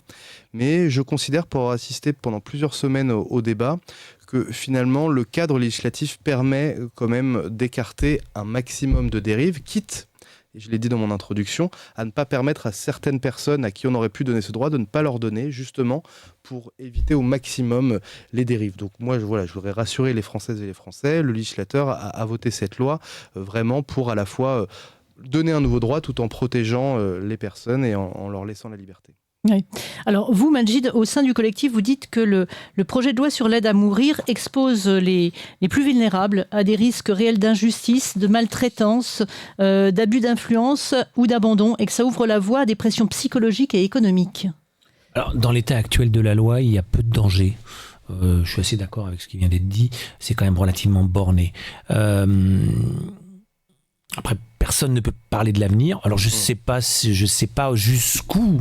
Mais je considère, pour avoir assisté pendant plusieurs semaines au débat, que finalement le cadre législatif permet quand même d'écarter un maximum de dérives, quitte, et je l'ai dit dans mon introduction, à ne pas permettre à certaines personnes à qui on aurait pu donner ce droit de ne pas leur donner, justement pour éviter au maximum les dérives. Donc moi, je voudrais rassurer les Françaises et les Français. Le législateur a voté cette loi vraiment pour à la fois donner un nouveau droit tout en protégeant les personnes et en leur laissant la liberté. Oui. Alors vous, Majid, au sein du collectif, vous dites que le projet de loi sur l'aide à mourir expose les plus vulnérables à des risques réels d'injustice, de maltraitance, d'abus d'influence ou d'abandon, et que ça ouvre la voie à des pressions psychologiques et économiques. Alors, dans l'état actuel de la loi, il y a peu de danger. Je suis assez d'accord avec ce qui vient d'être dit. C'est quand même relativement borné. Après, personne ne peut parler de l'avenir. Alors, je sais pas jusqu'où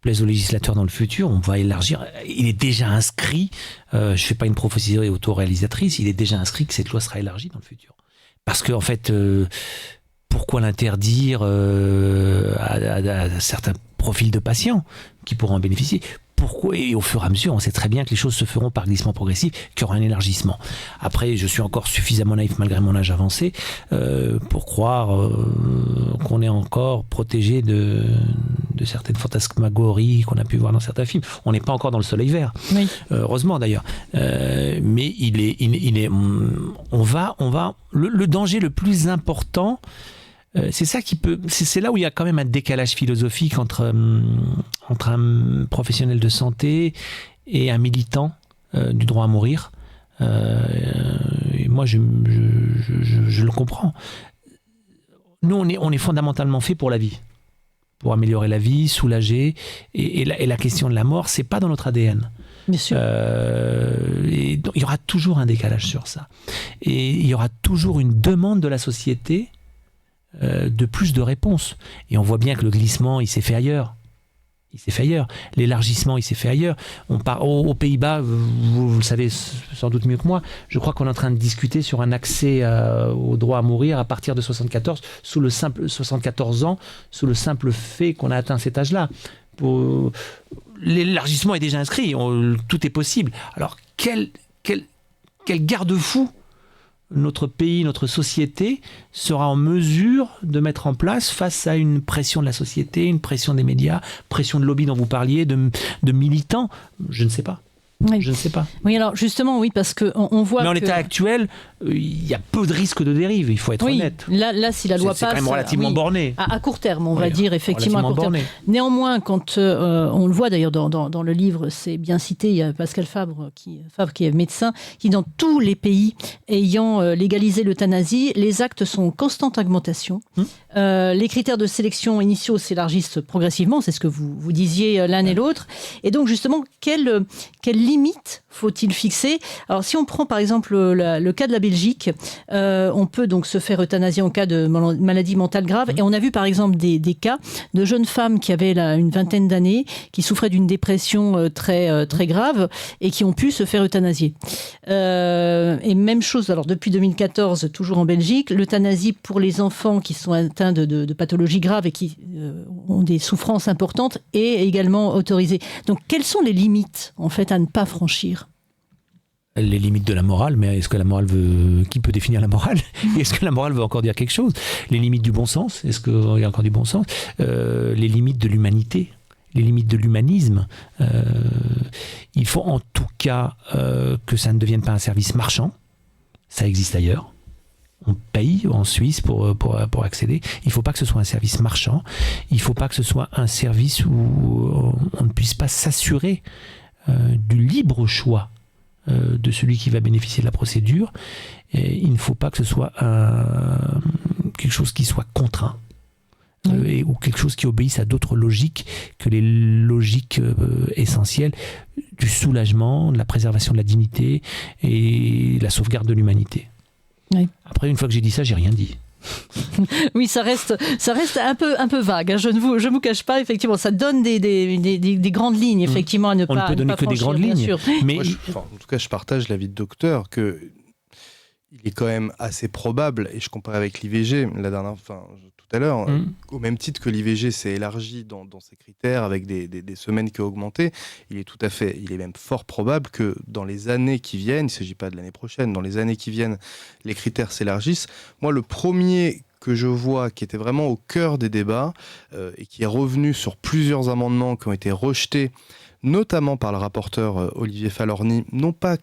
plaise au législateur dans le futur, on va élargir. Il est déjà inscrit, je ne fais pas une prophétie autoréalisatrice, il est déjà inscrit que cette loi sera élargie dans le futur. Parce que, en fait, pourquoi l'interdire à certains profils de patients qui pourront en bénéficier ? Pourquoi ? Et au fur et à mesure, on sait très bien que les choses se feront par glissement progressif, qu'il y aura un élargissement. Après, je suis encore suffisamment naïf malgré mon âge avancé pour croire qu'on est encore protégé de certaines fantasmagories qu'on a pu voir dans certains films. On n'est pas encore dans le soleil vert, oui. Heureusement d'ailleurs. Mais on va. Le danger le plus important. C'est là où il y a quand même un décalage philosophique entre un professionnel de santé et un militant du droit à mourir. Et moi, je le comprends. Nous, on est fondamentalement fait pour la vie, pour améliorer la vie, soulager. Et la question de la mort, c'est pas dans notre ADN. Bien sûr. Et donc, il y aura toujours un décalage sur ça. Et il y aura toujours une demande de la société de plus de réponses. Et on voit bien que le glissement, il s'est fait ailleurs. L'élargissement, il s'est fait ailleurs. Aux Pays-Bas, vous le savez sans doute mieux que moi, je crois qu'on est en train de discuter sur un accès au droit à mourir à partir de 74 ans, sous le simple fait qu'on a atteint cet âge-là. L'élargissement est déjà inscrit, tout est possible. Alors, quel garde-fou notre pays, notre société sera en mesure de mettre en place face à une pression de la société, une pression des médias, pression de lobby dont vous parliez, de militants, je ne sais pas. Oui. Je ne sais pas. Oui, alors justement, oui, parce qu'on voit mais en l'état actuel, il y a peu de risques de dérive, il faut être honnête. Là, si la loi passe... C'est quand même relativement borné. À court terme, on va dire, effectivement, à court terme. Néanmoins, quand on le voit d'ailleurs dans le livre, c'est bien cité, il y a Pascal Fabre, qui est médecin, qui dans tous les pays ayant légalisé l'euthanasie, les actes sont en constante augmentation. Les critères de sélection initiaux s'élargissent progressivement, c'est ce que vous disiez l'un et l'autre. Et donc, justement, quelle limites faut-il fixer ? Alors, si on prend par exemple le cas de la Belgique, on peut donc se faire euthanasier en cas de maladie mentale grave. Et on a vu par exemple des cas de jeunes femmes qui avaient une vingtaine d'années, qui souffraient d'une dépression très, très grave et qui ont pu se faire euthanasier. Et même chose, alors depuis 2014, toujours en Belgique, l'euthanasie pour les enfants qui sont atteints de pathologies graves et qui ont des souffrances importantes est également autorisée. Donc, quelles sont les limites, en fait, à ne pas franchir ? Les limites de la morale, mais est-ce que la morale veut... Qui peut définir la morale ? Est-ce que la morale veut encore dire quelque chose ? Les limites du bon sens, est-ce qu'il y a encore du bon sens ? Les limites de l'humanité, les limites de l'humanisme. Il faut en tout cas que ça ne devienne pas un service marchand. Ça existe ailleurs. On paye en Suisse pour accéder. Il ne faut pas que ce soit un service marchand. Il ne faut pas que ce soit un service où on ne puisse pas s'assurer du libre choix de celui qui va bénéficier de la procédure. Et il ne faut pas que ce soit quelque chose qui soit contraint. Ou quelque chose qui obéisse à d'autres logiques que les logiques essentielles du soulagement, de la préservation de la dignité et la sauvegarde de l'humanité. Oui. Après, une fois que j'ai dit ça, j'ai rien dit. Oui, ça reste un peu vague. Je ne vous cache pas, effectivement, ça donne des grandes lignes, effectivement, à ne pas franchir. On ne peut donner que des grandes lignes. Mais moi, en tout cas, je partage l'avis de docteur que il est quand même assez probable, et je compare avec l'IVG tout à l'heure, au même titre que l'IVG s'est élargi dans ses critères avec des semaines qui ont augmenté, il est même fort probable que dans les années qui viennent, il ne s'agit pas de l'année prochaine, dans les années qui viennent, les critères s'élargissent. Moi, le premier que je vois qui était vraiment au cœur des débats et qui est revenu sur plusieurs amendements qui ont été rejetés, notamment par le rapporteur Olivier Falorni, non pas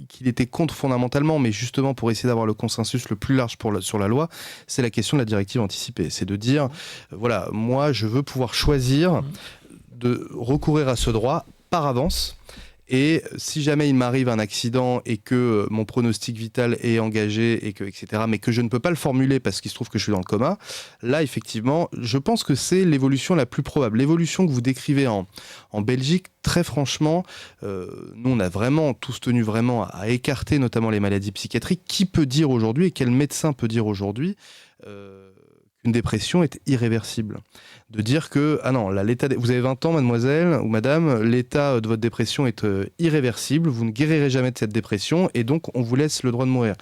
qu'il était contre fondamentalement, mais justement pour essayer d'avoir le consensus le plus large sur la loi, c'est la question de la directive anticipée. C'est de dire, voilà, moi je veux pouvoir choisir de recourir à ce droit par avance. Et si jamais il m'arrive un accident et que mon pronostic vital est engagé, etc., mais que je ne peux pas le formuler parce qu'il se trouve que je suis dans le coma, là, effectivement, je pense que c'est l'évolution la plus probable. L'évolution que vous décrivez en Belgique, très franchement, nous, on a vraiment tous tenu vraiment à écarter notamment les maladies psychiatriques. Qui peut dire aujourd'hui, et quel médecin peut dire aujourd'hui qu'une dépression est irréversible ? De dire que, ah non, là, vous avez 20 ans, mademoiselle ou madame, l'état de votre dépression est irréversible, vous ne guérirez jamais de cette dépression et donc on vous laisse le droit de mourir.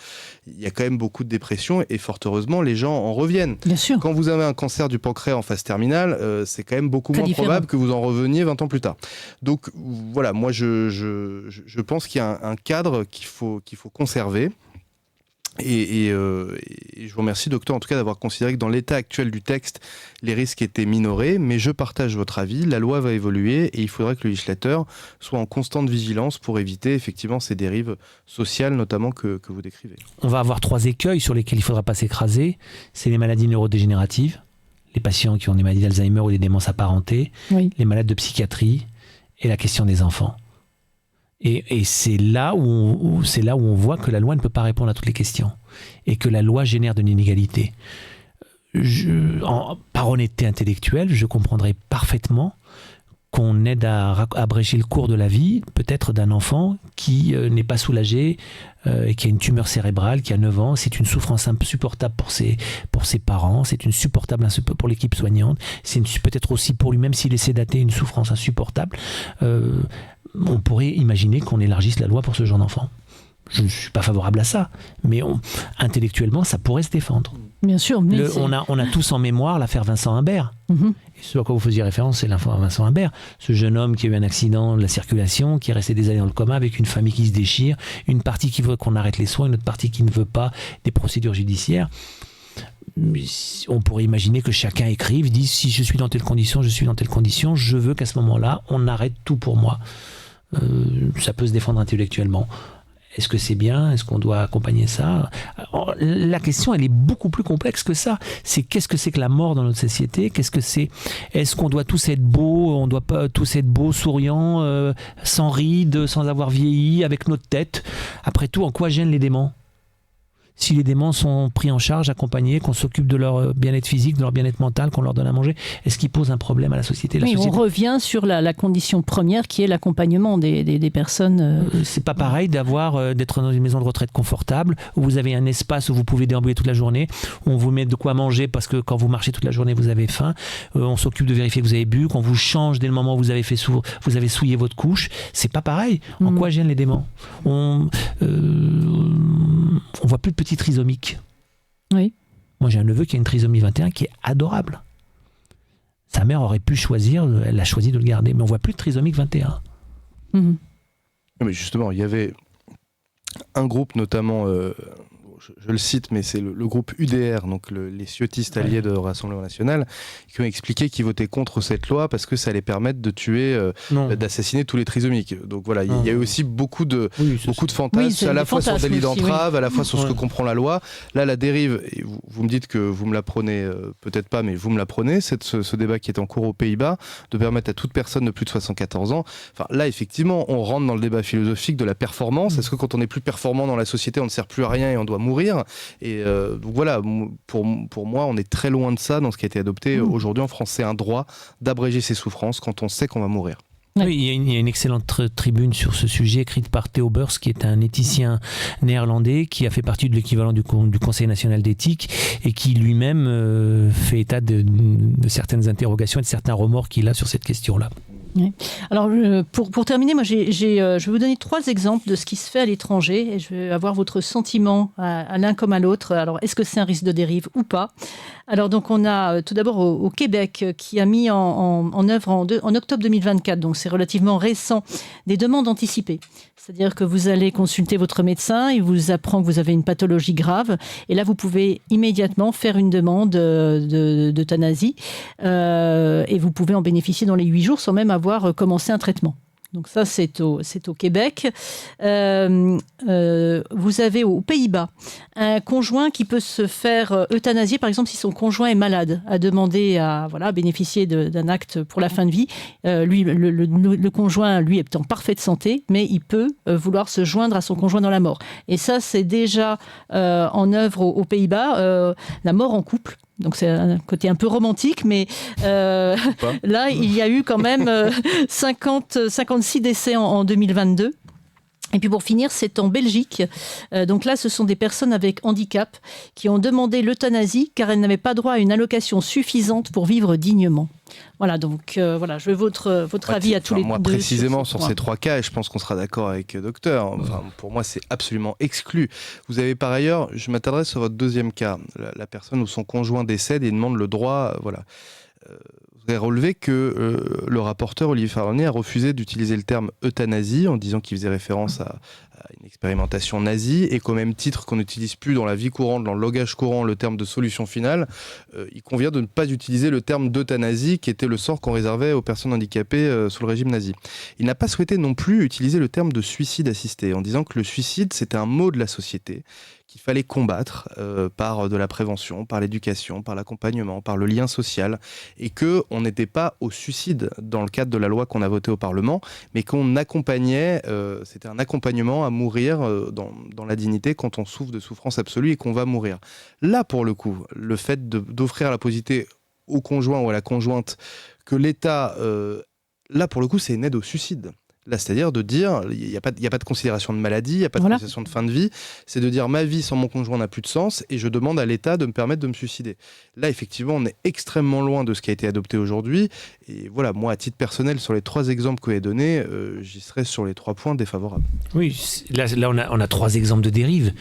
Il y a quand même beaucoup de dépressions et fort heureusement, les gens en reviennent. Bien sûr. Quand vous avez un cancer du pancréas en phase terminale, c'est quand même beaucoup moins probable que vous en reveniez 20 ans plus tard. Donc voilà, moi je pense qu'il y a un cadre qu'il faut conserver. Et je vous remercie, docteur, en tout cas, d'avoir considéré que dans l'état actuel du texte, les risques étaient minorés, mais je partage votre avis, la loi va évoluer et il faudra que le législateur soit en constante vigilance pour éviter effectivement ces dérives sociales, notamment que vous décrivez. On va avoir 3 écueils sur lesquels il ne faudra pas s'écraser. C'est les maladies neurodégénératives, les patients qui ont des maladies d'Alzheimer ou des démences apparentées, les malades de psychiatrie et la question des enfants. Et c'est là où on voit que la loi ne peut pas répondre à toutes les questions et que la loi génère de l'inégalité. Par honnêteté intellectuelle, je comprendrais parfaitement qu'on aide à abréger le cours de la vie, peut-être d'un enfant qui n'est pas soulagé et qui a une tumeur cérébrale, qui a 9 ans. C'est une souffrance insupportable pour ses parents, c'est une supportable pour l'équipe soignante, c'est peut-être aussi pour lui, même s'il est sédaté, une souffrance insupportable. On pourrait imaginer qu'on élargisse la loi pour ce genre d'enfant. Je ne suis pas favorable à ça, mais intellectuellement, ça pourrait se défendre. Bien sûr. Mais on a tous en mémoire l'affaire Vincent Imbert. Et ce à quoi vous faisiez référence, c'est l'affaire Vincent Imbert. Ce jeune homme qui a eu un accident de la circulation, qui est resté des années dans le coma, avec une famille qui se déchire, une partie qui veut qu'on arrête les soins, une autre partie qui ne veut pas des procédures judiciaires. On pourrait imaginer que chacun écrive, dise si je suis dans telle condition, je suis dans telle condition, je veux qu'à ce moment-là, on arrête tout pour moi. Ça peut se défendre intellectuellement. Est-ce que c'est bien ? Est-ce qu'on doit accompagner ça ? Alors, la question, elle est beaucoup plus complexe que ça. C'est qu'est-ce que c'est que la mort dans notre société ? Qu'est-ce que c'est ? Est-ce qu'on doit tous être beaux ? On doit pas tous être beaux, souriants, sans rides, sans avoir vieilli, avec notre tête ? Après tout, en quoi gênent les démons ? Si les déments sont pris en charge, accompagnés, qu'on s'occupe de leur bien-être physique, de leur bien-être mental, qu'on leur donne à manger, est-ce qu'ils posent un problème à la société? On revient sur la condition première qui est l'accompagnement des personnes. C'est pas pareil d'être dans une maison de retraite confortable, où vous avez un espace où vous pouvez déambuler toute la journée, où on vous met de quoi manger parce que quand vous marchez toute la journée, vous avez faim, on s'occupe de vérifier que vous avez bu, qu'on vous change dès le moment où vous avez souillé votre couche. C'est pas pareil. En quoi gênent les déments? On voit plus de petits trisomiques. Oui. Moi, j'ai un neveu qui a une trisomie 21 qui est adorable. Sa mère aurait pu choisir, elle a choisi de le garder, mais on voit plus de trisomique 21. Mais justement, il y avait un groupe notamment, je le cite, mais c'est le groupe UDR, donc les ciotistes alliés de Rassemblement National, qui ont expliqué qu'ils votaient contre cette loi parce que ça allait permettre de tuer, d'assassiner tous les trisomiques. Donc voilà, il y a eu aussi beaucoup de fantasmes, à la fois sur délit d'entrave, à la fois sur ce que comprend la loi. Là, la dérive, et vous me dites que vous me la prenez, peut-être pas, mais vous me la prenez, c'est ce débat qui est en cours aux Pays-Bas, de permettre à toute personne de plus de 74 ans. Enfin, là, effectivement, on rentre dans le débat philosophique de la performance. Est-ce que quand on est plus performant dans la société, on ne sert plus à rien et on doit mourir? Et donc voilà, pour moi, on est très loin de ça dans ce qui a été adopté aujourd'hui en France. C'est un droit d'abréger ses souffrances quand on sait qu'on va mourir. Oui, il y a une excellente tribune sur ce sujet écrite par Theo Beurs, qui est un éthicien néerlandais qui a fait partie de l'équivalent du Conseil national d'éthique et qui lui-même fait état de certaines interrogations et de certains remords qu'il a sur cette question-là. Oui. Alors, pour terminer, moi, je vais vous donner 3 exemples de ce qui se fait à l'étranger et je vais avoir votre sentiment à l'un comme à l'autre. Alors, est-ce que c'est un risque de dérive ou pas? Alors, donc, on a tout d'abord au Québec qui a mis en œuvre en octobre 2024, donc c'est relativement récent, des demandes anticipées. C'est-à-dire que vous allez consulter votre médecin, il vous apprend que vous avez une pathologie grave et là, vous pouvez immédiatement faire une demande d'euthanasie et vous pouvez en bénéficier dans les 8 jours sans même avoir commencé un traitement. Donc ça, c'est au Québec. Vous avez aux Pays-Bas un conjoint qui peut se faire euthanasier, par exemple, si son conjoint est malade, à demander à bénéficier d'un acte pour la fin de vie. Lui, le conjoint, lui, est en parfaite santé, mais il peut vouloir se joindre à son conjoint dans la mort. Et ça, c'est déjà en œuvre aux Pays-Bas, la mort en couple. Donc c'est un côté un peu romantique, mais là, il y a eu quand même 56 décès en 2022. Et puis pour finir, c'est en Belgique. Donc là, ce sont des personnes avec handicap qui ont demandé l'euthanasie car elles n'avaient pas droit à une allocation suffisante pour vivre dignement. Voilà, donc je veux votre avis à tous les deux. Moi, précisément sur ces 3 cas, et je pense qu'on sera d'accord avec le docteur, pour moi, c'est absolument exclu. Vous avez par ailleurs, je m'attarderai sur votre 2e cas, la personne où son conjoint décède et demande le droit, vous avez relevé que le rapporteur Olivier Farlani a refusé d'utiliser le terme euthanasie en disant qu'il faisait référence à une expérimentation nazie et qu'au même titre qu'on n'utilise plus dans la vie courante, dans le langage courant, le terme de solution finale, il convient de ne pas utiliser le terme d'euthanasie qui était le sort qu'on réservait aux personnes handicapées sous le régime nazi. Il n'a pas souhaité non plus utiliser le terme de suicide assisté en disant que le suicide c'était un mot de la société qu'il fallait combattre par de la prévention, par l'éducation, par l'accompagnement, par le lien social, et qu'on n'était pas au suicide dans le cadre de la loi qu'on a votée au Parlement, mais qu'on accompagnait, c'était un accompagnement à mourir dans la dignité quand on souffre de souffrance absolue et qu'on va mourir. Là, pour le coup, le fait d'offrir la possibilité au conjoint ou à la conjointe que l'État, là, pour le coup, c'est une aide au suicide. Là, c'est-à-dire de dire, il n'y a pas de considération de maladie, il n'y a pas de considération de fin de vie, c'est de dire ma vie sans mon conjoint n'a plus de sens et je demande à l'État de me permettre de me suicider. Là, effectivement, on est extrêmement loin de ce qui a été adopté aujourd'hui. Et voilà, moi, à titre personnel, sur les 3 exemples que vous avez donnés, j'y serais sur les 3 points défavorables. Oui, là on a 3 exemples de dérives.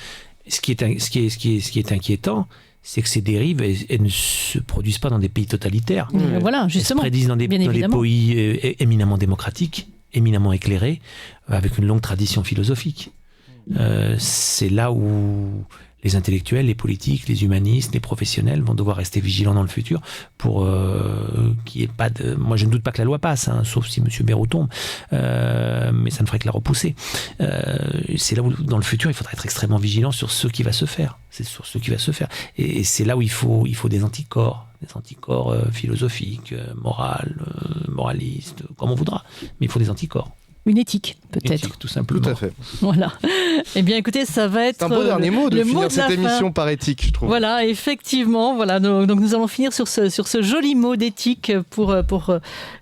Ce qui est inquiétant, c'est que ces dérives, elles ne se produisent pas dans des pays totalitaires. Voilà, justement. Elles se produisent dans des pays éminemment démocratiques, éminemment éclairés, avec une longue tradition philosophique. C'est là où les intellectuels, les politiques, les humanistes, les professionnels vont devoir rester vigilants dans le futur pour qu'il n'y ait pas de... Moi, je ne doute pas que la loi passe, sauf si M. Bayrou tombe, mais ça ne ferait que la repousser. C'est là où, dans le futur, il faudra être extrêmement vigilant sur ce qui va se faire. C'est sur ce qui va se faire. Et c'est là où il faut des anticorps philosophiques, moralistes, comme on voudra. Mais il faut des anticorps. une éthique, peut-être. Éthique, tout simplement. Tout à fait. Voilà. Eh bien, écoutez, ça va être... C'est un beau dernier mot de le finir mot de cette la émission fin. par éthique, je trouve. Voilà, effectivement. Voilà, donc nous allons finir sur ce joli mot d'éthique pour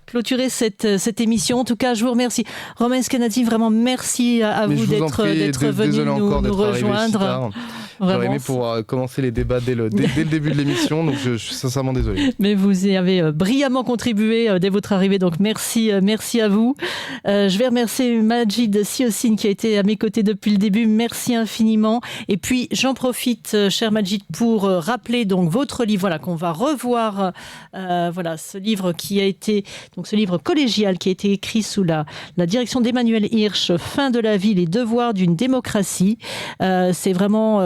clôturer cette émission. En tout cas, je vous remercie. Romain Scanati, vraiment merci à vous d'être venu nous rejoindre. J'aurais aimé pouvoir commencer les débats dès le début de l'émission, donc je suis sincèrement désolé. Mais vous y avez brillamment contribué dès votre arrivée, donc merci à vous. Je vais remercier Majid Siossine qui a été à mes côtés depuis le début. Merci infiniment. Et puis j'en profite, cher Majid, pour rappeler donc votre livre, voilà, qu'on va revoir. Voilà, ce livre qui a été donc ce livre collégial qui a été écrit sous la direction d'Emmanuel Hirsch, Fin de la vie, les devoirs d'une démocratie. C'est vraiment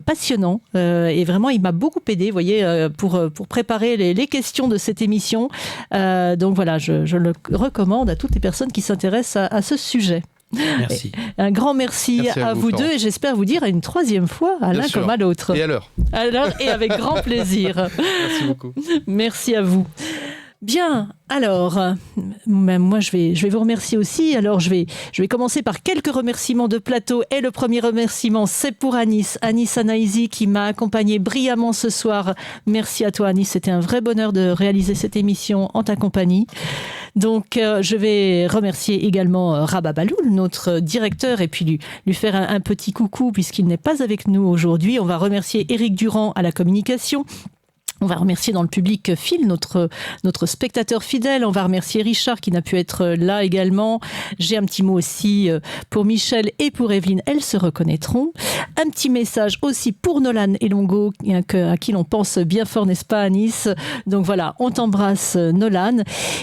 passionnant et vraiment il m'a beaucoup aidé, vous voyez, pour préparer les questions de cette émission. Donc voilà, je le recommande à toutes les personnes qui s'intéressent à ce sujet. Merci. Un grand merci à vous deux et j'espère vous dire à une troisième fois, à l'un comme à l'autre. Et à l'heure. À l'heure et avec grand plaisir. Merci beaucoup. Merci à vous. Bien, alors, moi je vais vous remercier aussi. Alors je vais commencer par quelques remerciements de plateau. Et le premier remerciement, c'est pour Anis Anaïsi qui m'a accompagné brillamment ce soir. Merci à toi Anis, c'était un vrai bonheur de réaliser cette émission en ta compagnie. Donc je vais remercier également Rabat Baloul, notre directeur, et puis lui faire un petit coucou puisqu'il n'est pas avec nous aujourd'hui. On va remercier Éric Durand à la communication. On va remercier dans le public Phil, notre spectateur fidèle. On va remercier Richard qui n'a pu être là également. J'ai un petit mot aussi pour Michel et pour Evelyne. Elles se reconnaîtront. Un petit message aussi pour Nolan et Longo, à qui l'on pense bien fort, n'est-ce pas, à Nice. Donc voilà, on t'embrasse Nolan.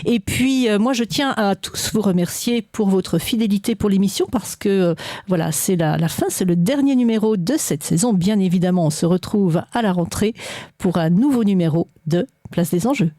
Et puis, moi, je tiens à tous vous remercier pour votre fidélité pour l'émission parce que, voilà, c'est la fin, c'est le dernier numéro de cette saison. Bien évidemment, on se retrouve à la rentrée pour un nouveau numéro de Place des Enjeux.